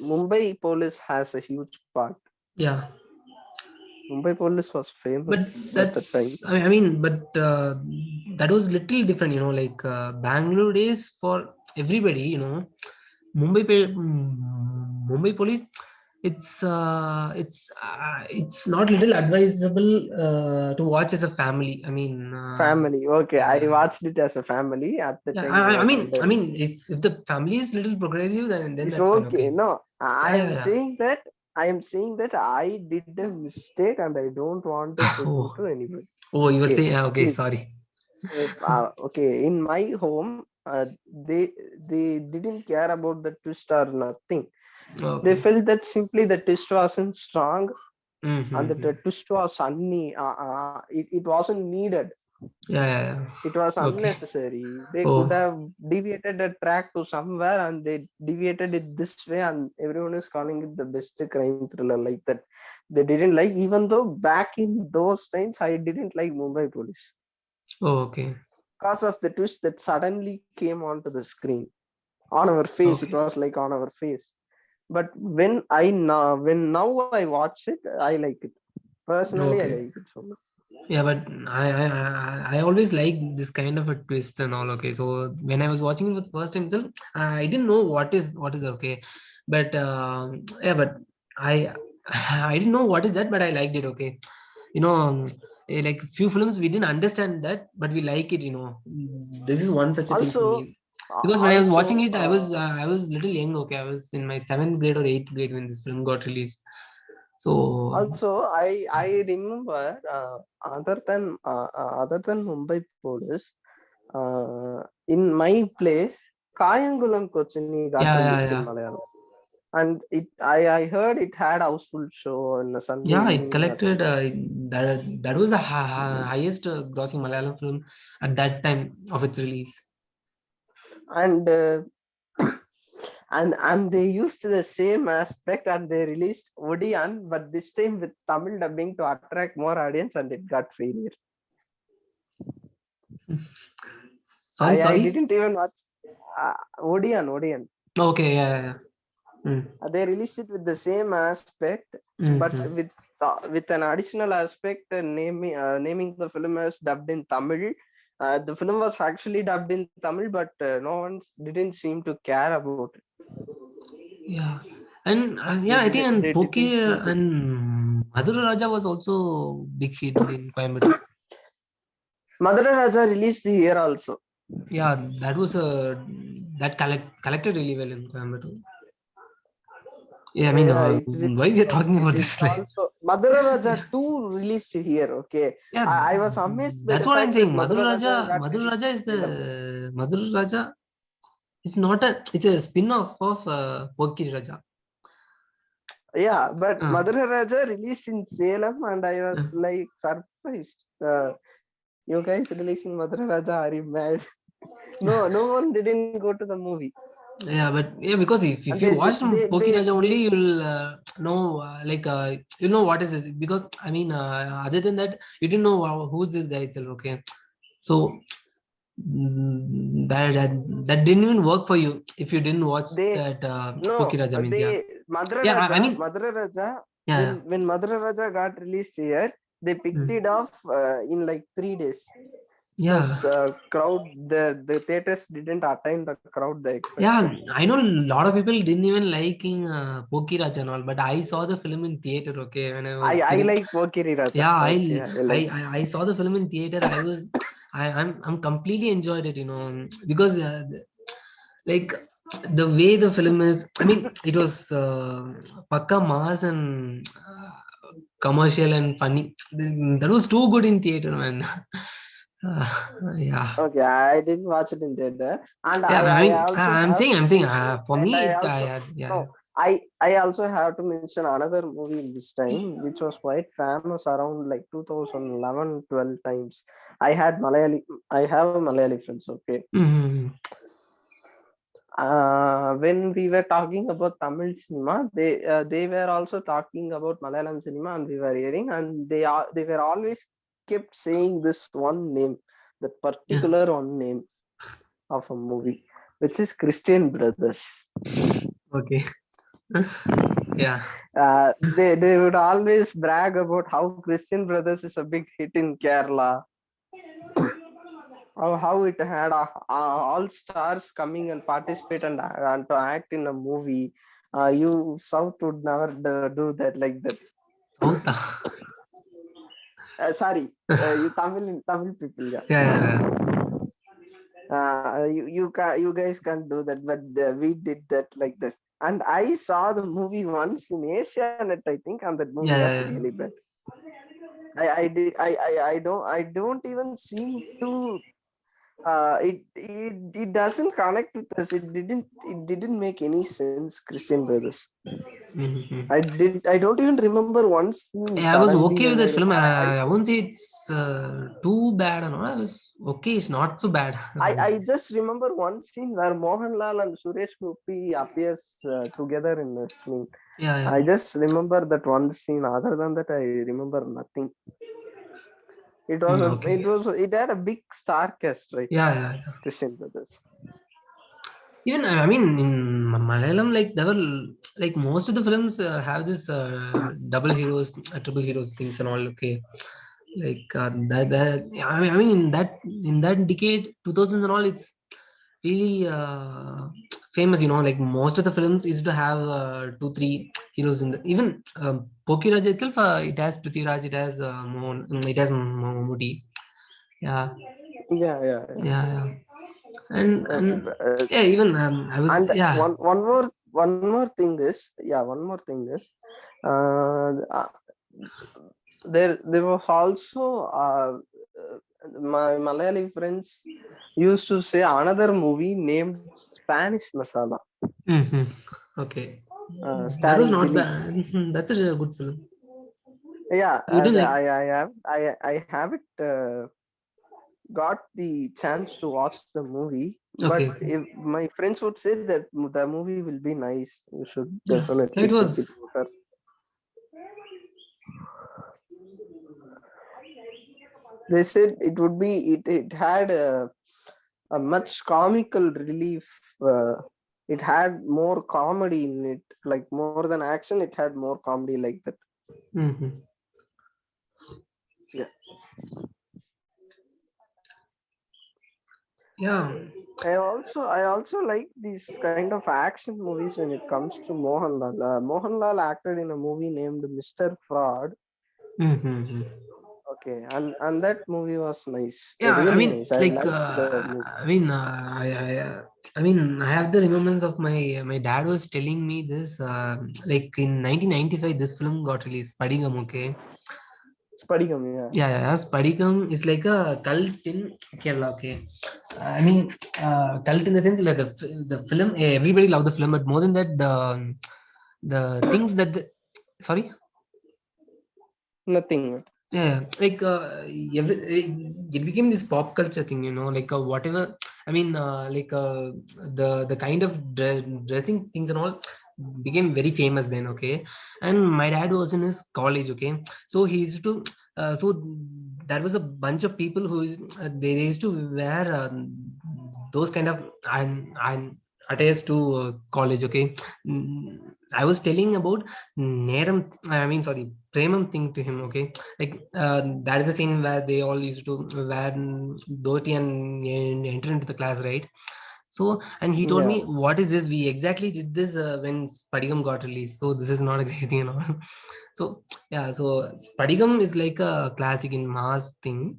Speaker 3: Mumbai Police has a huge part.
Speaker 1: Yeah.
Speaker 3: Mumbai Police was famous
Speaker 1: But
Speaker 3: at the time.
Speaker 1: I mean, but that was little different, like Bangalore Days for everybody, Mumbai Police. It's not little advisable to watch as a family. I mean,
Speaker 3: family. Okay, I watched it as a family at the time.
Speaker 1: I mean, if the family is little progressive, then
Speaker 3: it's
Speaker 1: that's fine.
Speaker 3: okay. No, I am saying that I did a mistake and I don't want to put it to anybody.
Speaker 1: Oh, you were saying okay. Sorry.
Speaker 3: Okay, in my home, they didn't care about the twist or nothing.
Speaker 1: Okay.
Speaker 3: They felt that simply the twist wasn't strong, and the
Speaker 1: Mm-hmm.
Speaker 3: twist was it wasn't needed.
Speaker 1: Yeah.
Speaker 3: It was
Speaker 1: Okay.
Speaker 3: unnecessary. They could
Speaker 1: Oh,
Speaker 3: have deviated the track to somewhere, and they deviated it this way, and everyone is calling it the best crime thriller like that. They didn't like, even though back in those times I didn't like Mumbai Police
Speaker 1: okay.
Speaker 3: because of the twist that suddenly came onto the screen on our face. It
Speaker 1: Okay.
Speaker 3: was like on our face. But when now I watch it, I like it. Personally, I
Speaker 1: Okay.
Speaker 3: like it so much.
Speaker 1: Yeah, but I always like this kind of a twist and all. Okay, so when I was watching it for the first time itself, I didn't know what is okay, but yeah, but I I didn't know what is that, but I liked it. Okay, like few films we didn't understand that, but we like it. This is one such a thing for
Speaker 3: Also,
Speaker 1: me. Because when I was watching
Speaker 3: also
Speaker 1: it, I was little young. Okay, I was in my seventh grade or eighth grade when this film got released. So
Speaker 3: Also, I remember, other than Mumbai Police, in my place, Kayangulam Kochini got
Speaker 1: yeah,
Speaker 3: released in
Speaker 1: yeah.
Speaker 3: Malayalam, and I heard it had houseful show on a Sunday
Speaker 1: Yeah, it
Speaker 3: evening or
Speaker 1: collected
Speaker 3: something.
Speaker 1: that was the highest grossing Malayalam film at that time of its release.
Speaker 3: And and they used the same aspect, and they released Odiyan, but this time with Tamil dubbing to attract more audience, and it got failure.
Speaker 1: Sorry,
Speaker 3: I
Speaker 1: sorry.
Speaker 3: didn't even watch Odiyan.
Speaker 1: Okay, yeah. Mm.
Speaker 3: They released it with the same aspect, but
Speaker 1: Mm-hmm.
Speaker 3: with an additional aspect, naming the film as dubbed in Tamil. The film was actually dubbed in Tamil, but no one didn't seem to care about it.
Speaker 1: Yeah, and yeah, I think and
Speaker 3: They
Speaker 1: Poki
Speaker 3: didn't seem to.
Speaker 1: and Madhura Raja was also big hit in Coimbatore.
Speaker 3: Madara Raja released here also.
Speaker 1: Yeah, that was that collected really well in Coimbatore. Yeah, I mean,
Speaker 3: Yeah,
Speaker 1: why we are talking
Speaker 3: it
Speaker 1: about
Speaker 3: is
Speaker 1: this? Like,
Speaker 3: also Madara Raja 2 released here. Okay,
Speaker 1: yeah,
Speaker 3: I was amazed by
Speaker 1: that's
Speaker 3: the
Speaker 1: what I'm
Speaker 3: fact that
Speaker 1: saying.
Speaker 3: Madara Raja got
Speaker 1: Madhura
Speaker 3: released
Speaker 1: Raja
Speaker 3: in
Speaker 1: is
Speaker 3: Salem.
Speaker 1: the Madhura Raja. It's a spin-off of Poki Raja.
Speaker 3: Yeah, but
Speaker 1: Uh,
Speaker 3: Madara Raja released in Salem, and I was
Speaker 1: uh,
Speaker 3: like surprised. You guys releasing Madara Raja? Are you mad? No one didn't go to the movie,
Speaker 1: yeah, but yeah, because if
Speaker 3: and
Speaker 1: you watched Poki Raja only,
Speaker 3: they
Speaker 1: you'll know you'll know what is it. Because I mean, other than that, you didn't know who's this guy itself. Okay, so that didn't even work for you if you didn't watch
Speaker 3: they
Speaker 1: that
Speaker 3: no
Speaker 1: Poki Raja means yeah,
Speaker 3: they
Speaker 1: yeah. I mean,
Speaker 3: Madara Raja,
Speaker 1: yeah,
Speaker 3: when Madara Raja got released here, they picked
Speaker 1: mm,
Speaker 3: it off in like 3 days.
Speaker 1: yeah.
Speaker 3: Because the theaters didn't attain the crowd they
Speaker 1: Yeah,
Speaker 3: expected.
Speaker 1: I know a lot of people didn't even liking Poki Raj and all, but I saw the film in theater. Okay, when I was
Speaker 3: I
Speaker 1: little.
Speaker 3: like Pokiri Raja.
Speaker 1: Yeah,
Speaker 3: Okay, I like.
Speaker 1: I saw the film in theater. I'm completely enjoyed it. Because like the way the film is. I mean, it was pakka mass and commercial and funny. That was too good in theater, man. Uh, yeah.
Speaker 3: Okay, I didn't watch it in theater, and
Speaker 1: Yeah, I
Speaker 3: I
Speaker 1: mean,
Speaker 3: also have to
Speaker 1: I'm saying,
Speaker 3: mention,
Speaker 1: for
Speaker 3: and
Speaker 1: me,
Speaker 3: I also
Speaker 1: yeah.
Speaker 3: no, I also have to mention another movie in this time, which was quite famous around like 2011, 12 times. I have a Malayali friends. Okay,
Speaker 1: Mm-hmm.
Speaker 3: when we were talking about Tamil cinema, they were also talking about Malayalam cinema, and we were hearing, and they were always kept saying this one name, that
Speaker 1: Yeah.
Speaker 3: particular one name of a movie, which is Christian Brothers.
Speaker 1: Okay. Yeah.
Speaker 3: They would always brag about how Christian Brothers is a big hit in Kerala, how it had all stars coming and participate and to act in a movie. You South would never do that like that.
Speaker 1: South.
Speaker 3: Sorry, you Tamil people, yeah.
Speaker 1: Yeah.
Speaker 3: You guys can't do that, but we did that like that. And I saw the movie once in Asianet, I think, and that movie was
Speaker 1: Yeah.
Speaker 3: really bad. I don't even seem to It doesn't connect with us. It didn't make any sense, Christian Brothers.
Speaker 1: Mhm.
Speaker 3: I don't even remember one scene
Speaker 1: I was
Speaker 3: suddenly
Speaker 1: okay with
Speaker 3: when
Speaker 1: that film. I won't say it's too bad or not. I was okay. It's not so bad.
Speaker 3: I just remember one scene where Mohanlal and Suresh Gopi appears together in the screen.
Speaker 1: Yeah,
Speaker 3: I
Speaker 1: yeah.
Speaker 3: just remember that one scene. Other than that, I remember nothing.
Speaker 1: Okay.
Speaker 3: It had a big star cast, right?
Speaker 1: Yeah, yeah, yeah.
Speaker 3: Christian Brothers.
Speaker 1: Even I mean in Malayalam, like there were like most of the films have this double heroes, triple heroes things and all. Okay, like that I mean in that decade 2000s and all, it's really famous. Like most of the films used to have two three heroes in the even Pokiraj itself. It has Prithviraj, it has it has Mammootty. Yeah,
Speaker 3: Yeah.
Speaker 1: yeah, yeah. And
Speaker 3: Uh,
Speaker 1: yeah, even I was,
Speaker 3: and
Speaker 1: yeah.
Speaker 3: one more thing is uh, there was also my Malayali friends used to say another movie named Spanish Masala,
Speaker 1: Hmm. Okay, that was
Speaker 3: starring
Speaker 1: not
Speaker 3: Dilip.
Speaker 1: bad. That's a good film.
Speaker 3: Yeah,
Speaker 1: You didn't like?
Speaker 3: I have it got the chance to watch the movie,
Speaker 1: Okay,
Speaker 3: but
Speaker 1: okay.
Speaker 3: if my friends would say that the movie will be nice, you should
Speaker 1: Yeah,
Speaker 3: definitely
Speaker 1: it
Speaker 3: check it
Speaker 1: was.
Speaker 3: out. They said it had a much comical relief. It had more comedy in it, like more than action. It had more comedy like that.
Speaker 1: Hmm.
Speaker 3: Yeah.
Speaker 1: Yeah.
Speaker 3: I also like these kind of action movies when it comes to Mohanlal. Mohanlal acted in a movie named Mr. Fraud.
Speaker 1: Hmm.
Speaker 3: Okay, and that movie was nice,
Speaker 1: Yeah, I
Speaker 3: really
Speaker 1: mean,
Speaker 3: nice. I
Speaker 1: like,
Speaker 3: liked the movie.
Speaker 1: I mean, I have the remembrance of my dad was telling me this. Like in 1995, this film got released, Padigam. Okay.
Speaker 3: Spadikam, yeah.
Speaker 1: Yeah. Spadikam is like a cult in Kerala. Okay. I mean, cult in the sense like the film. Everybody loved the film, but more than that, the things that sorry.
Speaker 3: Nothing.
Speaker 1: Yeah, like it became this pop culture thing, like whatever. I mean, like the kind of dressing things and all became very famous then. Okay, and my dad was in his college. Okay, so he used to. So there was a bunch of people they used to wear those kind of and attires to college. Okay, Mm, I was telling about Neram. I mean, sorry, Premam thing to him. Okay, like that is a scene where they all used to wear dhoti and enter into the class, right? So, and he told
Speaker 3: Yeah.
Speaker 1: me, what is this? We exactly did this when Spadigam got released. So this is not a great thing, So yeah, so Spadigam is like a classic in mass thing,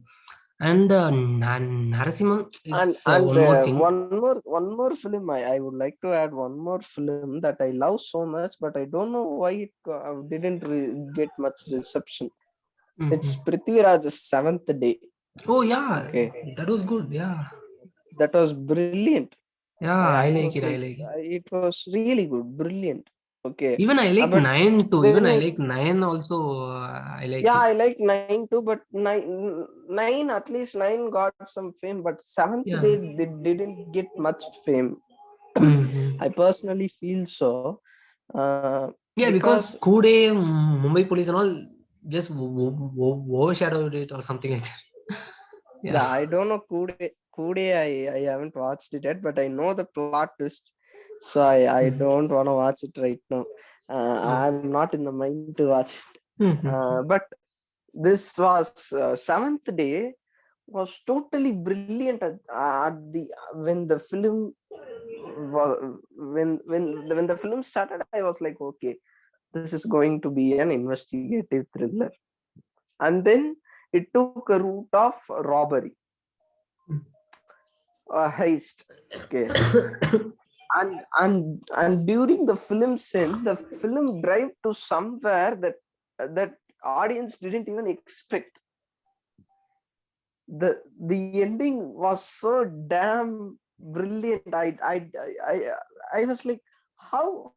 Speaker 1: and Narasimham is
Speaker 3: And
Speaker 1: one more thing.
Speaker 3: one more film I would like to add one more film that I love so much, but I don't know why it didn't get much reception. It's
Speaker 1: Mhm.
Speaker 3: Prithviraj's Seventh Day.
Speaker 1: Oh yeah,
Speaker 3: Okay,
Speaker 1: that was good. Yeah,
Speaker 3: that was brilliant.
Speaker 1: yeah, I
Speaker 3: I
Speaker 1: like
Speaker 3: was
Speaker 1: it. I
Speaker 3: like,
Speaker 1: like it.
Speaker 3: it was really good, brilliant. Okay,
Speaker 1: Even I like
Speaker 3: but
Speaker 1: Nine too. Even
Speaker 3: when
Speaker 1: I
Speaker 3: it
Speaker 1: like Nine also. I like
Speaker 3: yeah,
Speaker 1: it.
Speaker 3: I like nine too, but nine at least nine got some fame, but Seventh
Speaker 1: Yeah.
Speaker 3: Day they didn't get much fame.
Speaker 1: Hmm.
Speaker 3: I personally feel so,
Speaker 1: Yeah, because
Speaker 3: because
Speaker 1: Kude, Mumbai Police and all just overshadowed it or something like that. Yeah.
Speaker 3: yeah, I don't know Kude. I haven't watched it yet, but I know the plot twist, so I
Speaker 1: Mhm.
Speaker 3: don't want to watch it right now.
Speaker 1: Oh.
Speaker 3: I'm not in the mind to watch it.
Speaker 1: Mhm.
Speaker 3: But this was Seventh Day was totally brilliant at the when the film when the film started. I was like, okay, this is going to be an investigative thriller, and then it took a route of robbery, a heist. Okay, and during the film scene, the film drive to somewhere that audience didn't even expect. the ending was so damn brilliant. I was like, how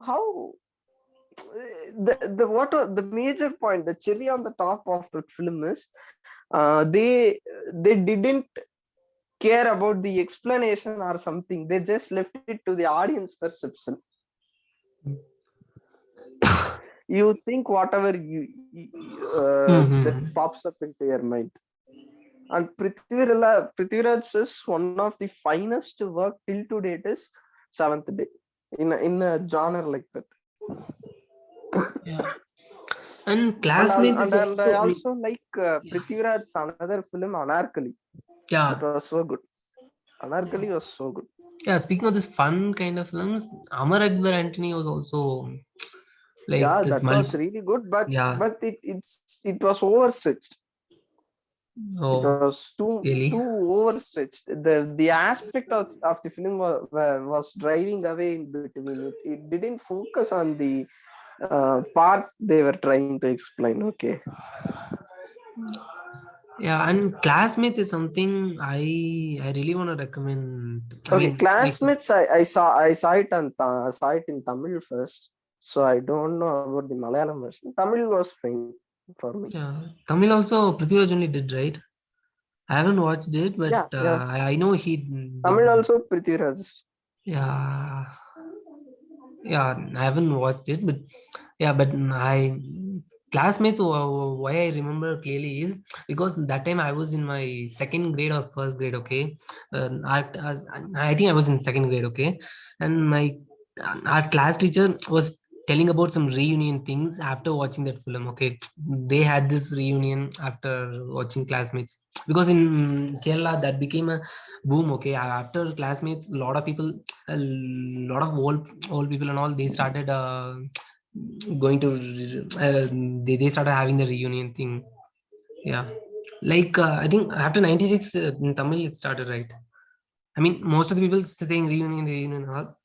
Speaker 3: the major point, the cherry on the top of the film is, they didn't care about the explanation or something. They just left it to the audience perception. You think whatever that pops up into your mind. And Prithviraj says one of the finest work till to date is Seventh Day in a genre like that.
Speaker 1: Yeah. And Classmates
Speaker 3: and
Speaker 1: is
Speaker 3: I
Speaker 1: also,
Speaker 3: also like Prithviraj's another film, Anarkali.
Speaker 1: yeah.
Speaker 3: That was so good. Anarkali was so good.
Speaker 1: Yeah, speaking of this fun kind of films, Amar Akbar Antony was also like
Speaker 3: Yeah,
Speaker 1: this
Speaker 3: that was really good, but
Speaker 1: yeah.
Speaker 3: it was overstretched.
Speaker 1: Oh,
Speaker 3: it was
Speaker 1: really?
Speaker 3: too overstretched. The aspect of the film was driving away in between. It didn't focus on the part they were trying to explain. Okay.
Speaker 1: Yeah, and Classmates is something I really want to recommend. I
Speaker 3: Okay,
Speaker 1: mean,
Speaker 3: Classmates. I saw it saw it in Tamil first, so I don't know about the Malayalam version. Tamil was fine for me.
Speaker 1: yeah, Tamil also Prithviraj only did, right? I haven't watched it, but
Speaker 3: Yeah.
Speaker 1: I know he did.
Speaker 3: Tamil also Prithviraj.
Speaker 1: Yeah, yeah, I haven't watched it, but yeah, but Classmates. Why I remember clearly is because that time I was in my second grade or first grade. Okay, I think I was in second grade. Okay, and my our class teacher was telling about some reunion things after watching that film. Okay, they had this reunion after watching Classmates because in Kerala that became a boom. Okay, after Classmates, a lot of old people and all, they started going to they started having the reunion thing. Yeah, like I think after 96 in Tamil it started, right? I mean, most of the people saying reunion and all,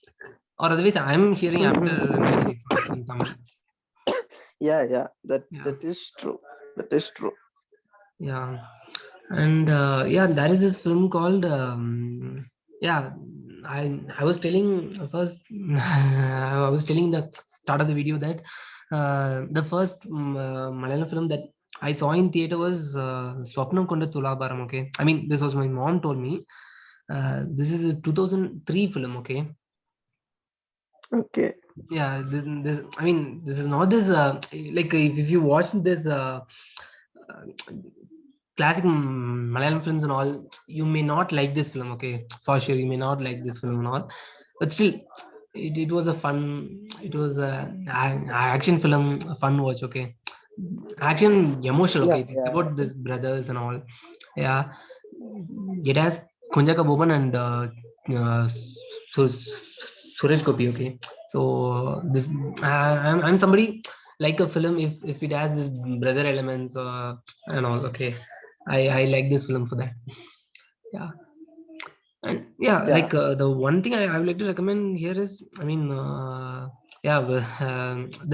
Speaker 1: or otherwise I'm hearing after 96 in Tamil.
Speaker 3: Yeah,
Speaker 1: Yeah,
Speaker 3: that is true. That is true.
Speaker 1: yeah. And yeah, there is this film called yeah, I was telling first I was telling the start of the video that the first Malayalam film that I saw in theater was Swapnam Konda Tulabaram. Okay, I mean, this was my mom told me. This is a 2003 film. Okay,
Speaker 3: Okay.
Speaker 1: yeah, I mean, this is not this like if you watch this uh, classic Malayalam films and all, you may not like this film. Okay, for sure, you may not like this film and all, but still, it was a fun. It was a action film, a fun watch. Okay, action, emotional. Okay, it's
Speaker 3: Yeah.
Speaker 1: about this brothers and all. Yeah, it has Kunjaka Boban and so Suresh Gopi. Okay, so this I'm somebody like a film if it has this brother elements and all. Okay, I like this film for that. Yeah, and yeah,
Speaker 3: Yeah.
Speaker 1: like the one thing I would like to recommend here is, I mean, yeah,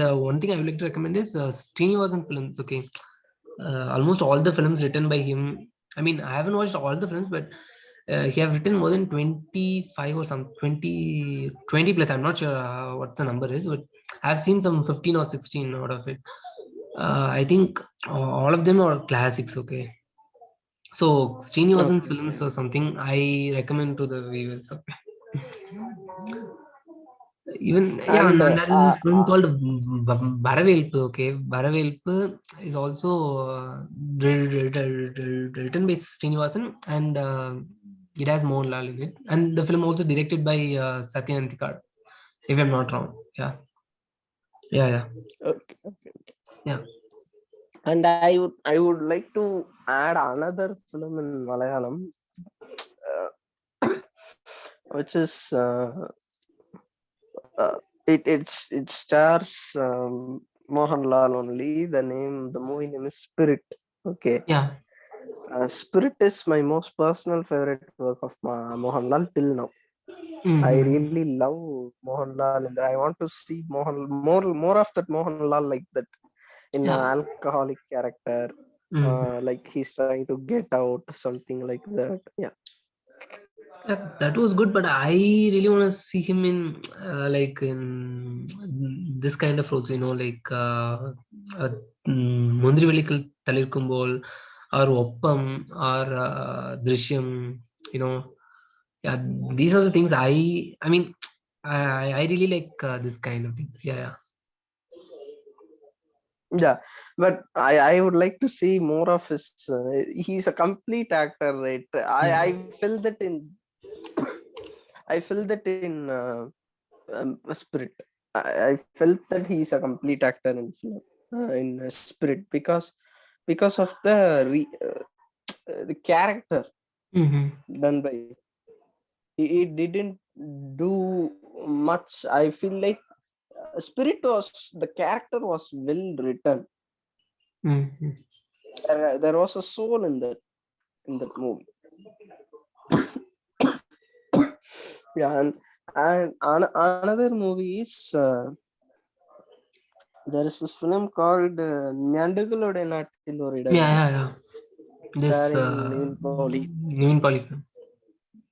Speaker 1: the one thing I would like to recommend is Srinivasan films. Okay, almost all the films written by him. I mean, I haven't watched all the films, but he have written more than 25 or some 20 plus. I'm not sure what the number is, but I've seen some 15 or 16 out of it. I think all of them are classics. Okay, so Srinivasan's
Speaker 3: Okay.
Speaker 1: films are something I recommend to the viewers. Okay. Even yeah, and
Speaker 3: And
Speaker 1: then there is this film called Baravelpu. Okay, Baravelpu is also written by Srinivasan, and it has Mohanlal in it. And the film also directed by Satya Antikar, if I'm not wrong. Yeah, yeah.
Speaker 3: okay.
Speaker 1: Yeah.
Speaker 3: And I would like to add another film in Malayalam, which is it stars Mohanlal only. The movie name is Spirit. Okay.
Speaker 1: Yeah.
Speaker 3: Spirit is my most personal favorite work of Mohanlal till now. I
Speaker 1: Mm-hmm.
Speaker 3: really love Mohanlal in that. I want to see more of that Mohanlal like that in an
Speaker 1: Yeah.
Speaker 3: alcoholic character. Like he's trying to get out, something like that. Yeah.
Speaker 1: Yeah, that was good, but I really want to see him in like in this kind of roles, like Mundri Velikal Talirkumbol or Oppam or Drishyam, you know. Yeah, these are the things I mean, I really like this kind of things. Yeah,
Speaker 3: Yeah, but I would like to see more of his. He's a complete actor, right?
Speaker 1: yeah.
Speaker 3: I feel that in I feel that in Spirit. I felt that he's a complete actor in film, in Spirit, because of the character
Speaker 1: Mm-hmm.
Speaker 3: done by. He didn't do much. I feel like Spirit was, the character was well written.
Speaker 1: Mm-hmm.
Speaker 3: There was a soul in that movie. Yeah, and another movie is there is this film called Nyandugalode Nattil Oru Idavela,
Speaker 1: Yeah. This
Speaker 3: starring Nivin Pauly.
Speaker 1: Nivin Pauly film.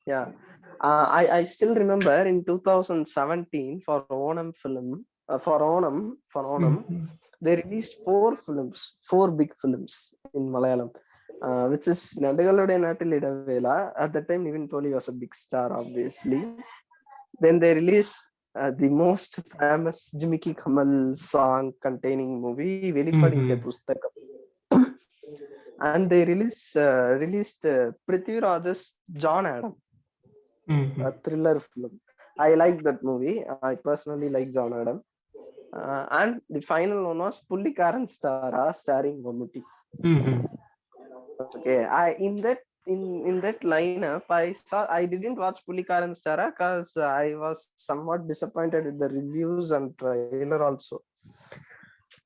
Speaker 3: Yeah, I still remember in 2017 for Onam film, for Onam,
Speaker 1: Mm-hmm.
Speaker 3: they released four big films in Malayalam, which is Nadagalode Nattil Idavela. At that time, Nivin Pauly was a big star, obviously. Then they released the most famous Jimmy Kamal song containing movie, Velipadinte
Speaker 1: Mm-hmm.
Speaker 3: Pustakam. And they released Prithviraj's John Adam,
Speaker 1: Mm-hmm.
Speaker 3: a thriller film. I like that movie. I personally like John Adam. And the final one was Pullikaran Stara, starring Mammootty.
Speaker 1: Mm-hmm.
Speaker 3: Okay, in that lineup, I didn't watch Pullikaran Stara because I was somewhat disappointed with the reviews and trailer also.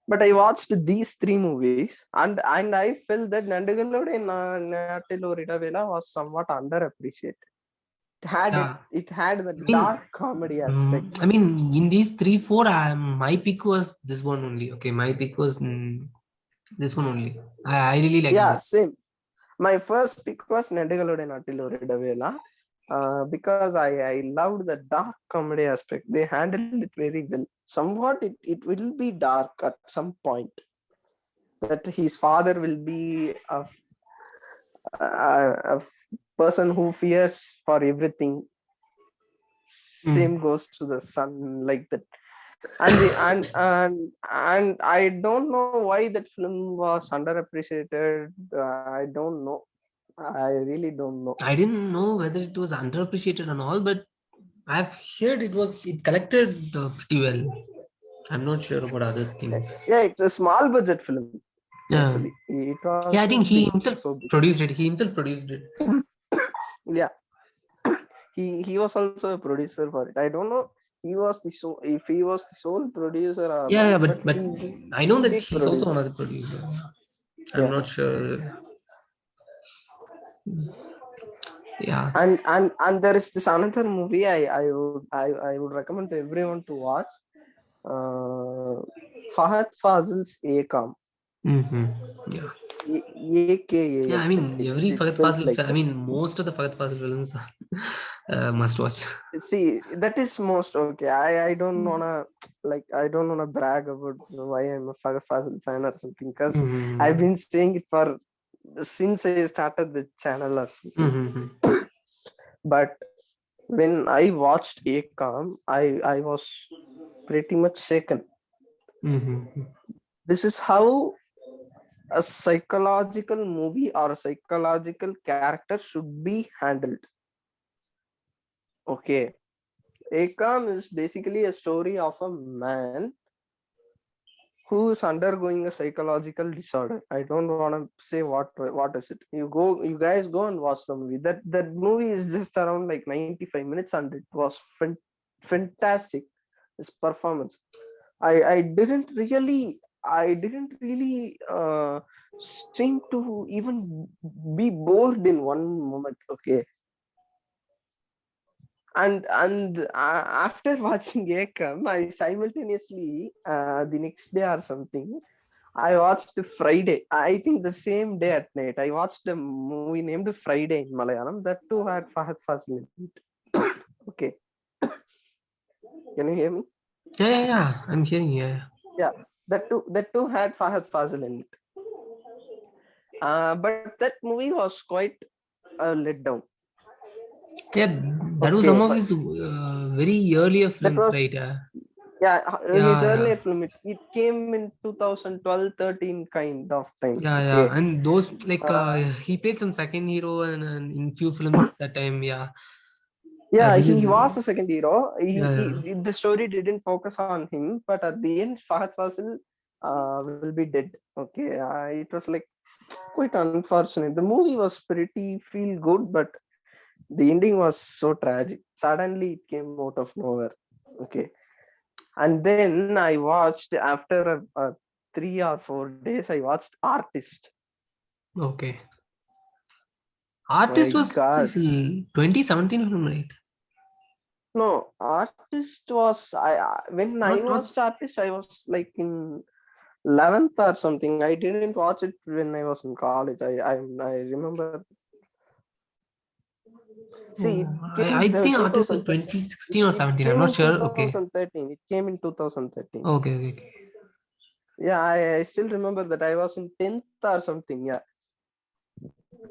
Speaker 3: But I watched these three movies, and I felt that Nandagalode Nattil Oru Idavela was somewhat underappreciated.
Speaker 1: Yeah.
Speaker 3: It had the
Speaker 1: I mean,
Speaker 3: dark comedy aspect.
Speaker 1: I mean, in these three, four, my pick was this one only. Okay, my pick was this one only. I really like
Speaker 3: Yeah,
Speaker 1: this.
Speaker 3: same. My first pick was Nedigalode Nattil Oru Idavela, because I loved the dark comedy aspect. They handled it very well. Somewhat it will be dark at some point. That his father will be a person who fears for everything. Same goes to the son, like that. And the and I don't know why that film was underappreciated. I don't know. I really don't know.
Speaker 1: I didn't know whether it was underappreciated and all, but I've heard it collected pretty well. I'm not sure about other things.
Speaker 3: Yeah, it's a small budget film.
Speaker 1: Yeah,
Speaker 3: Actually, it
Speaker 1: yeah. I think
Speaker 3: wasn't
Speaker 1: he
Speaker 3: big,
Speaker 1: himself
Speaker 3: so big.
Speaker 1: produced it. He himself produced it.
Speaker 3: Yeah, he was also a producer for it. I don't know if he was the sole producer or
Speaker 1: Yeah,
Speaker 3: not,
Speaker 1: yeah,
Speaker 3: but
Speaker 1: but I know
Speaker 3: he
Speaker 1: that
Speaker 3: did
Speaker 1: he's also
Speaker 3: produce it.
Speaker 1: another producer. I'm
Speaker 3: Yeah,
Speaker 1: not sure. Yeah.
Speaker 3: and there is this another movie I would recommend to everyone to watch. Fahad Fazil's Akam.
Speaker 1: Mm-hmm. Yeah. Yeah, I
Speaker 3: AKAM.
Speaker 1: mean, every
Speaker 3: It
Speaker 1: Faghat
Speaker 3: spells
Speaker 1: Fazil,
Speaker 3: like
Speaker 1: I
Speaker 3: that.
Speaker 1: mean, most of the Faghat Fazil films are must watch.
Speaker 3: See, that is most okay. I don't wanna I don't wanna brag about why I'm a Fahad Fazil fan or something, because I've
Speaker 1: Mm-hmm.
Speaker 3: been saying it for since I started the channel or something.
Speaker 1: Mm-hmm.
Speaker 3: But when I watched Akam, I was pretty much shaken.
Speaker 1: Mm-hmm.
Speaker 3: This is how a psychological movie or a psychological character should be handled. Okay. Akam is basically a story of a man who is undergoing a psychological disorder. I don't want to say what is it. You guys go and watch the movie. That movie is just around like 95 minutes, and it was fantastic. His performance. I didn't really seem to even be bored in one moment. Okay. And after watching Akam, I simultaneously the next day or something, I watched Friday. I think the same day at night. I watched a movie named Friday in Malayalam. That too had Fahad Fazil in it. Okay. Can you hear me?
Speaker 1: Yeah. I'm hearing you. Yeah.
Speaker 3: Yeah. That too had Fahad Fazil in it. But that movie was quite let down.
Speaker 1: Yeah, that was
Speaker 3: Okay,
Speaker 1: some of
Speaker 3: but
Speaker 1: his very earlier
Speaker 3: that
Speaker 1: films, right?
Speaker 3: was his
Speaker 1: Yeah.
Speaker 3: earlier film. It came in 2012, 13 kind of time.
Speaker 1: Yeah.
Speaker 3: Okay.
Speaker 1: And those like
Speaker 3: Uh,
Speaker 1: he played some second hero and in few films that time. Yeah.
Speaker 3: yeah,
Speaker 1: He
Speaker 3: he
Speaker 1: was.
Speaker 3: was a second hero.
Speaker 1: Yeah.
Speaker 3: The story didn't focus on him, but at the end, Fahad Fasil will be dead. Okay, it was like quite unfortunate. The movie was pretty feel good, but the ending was so tragic. Suddenly, it came out of nowhere. Okay, and then I watched after 3 or 4 days. I watched Artist.
Speaker 1: Okay.
Speaker 3: My
Speaker 1: Artist was
Speaker 3: God.
Speaker 1: this 2017 film, right?
Speaker 3: No, Artist was when I
Speaker 1: Not.
Speaker 3: watched Artist, I was like in 11th or something. I didn't watch it when I was in college. I remember. See, it
Speaker 1: Oh,
Speaker 3: came
Speaker 1: I
Speaker 3: in the
Speaker 1: think Artist was
Speaker 3: 2000.
Speaker 1: 2016 or
Speaker 3: It
Speaker 1: 17. I'm
Speaker 3: came
Speaker 1: not
Speaker 3: in
Speaker 1: sure. Okay.
Speaker 3: 2013. It came in 2013.
Speaker 1: Okay.
Speaker 3: Yeah, I still remember that I was in 10th or something. Yeah,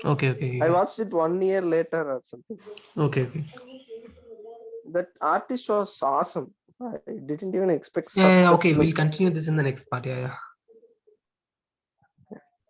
Speaker 3: I
Speaker 1: Okay.
Speaker 3: watched it 1 year later or something.
Speaker 1: Okay.
Speaker 3: That Artist was awesome. I didn't even expect
Speaker 1: Yeah.
Speaker 3: such a
Speaker 1: Okay.
Speaker 3: film.
Speaker 1: We'll continue this in the next part. Yeah.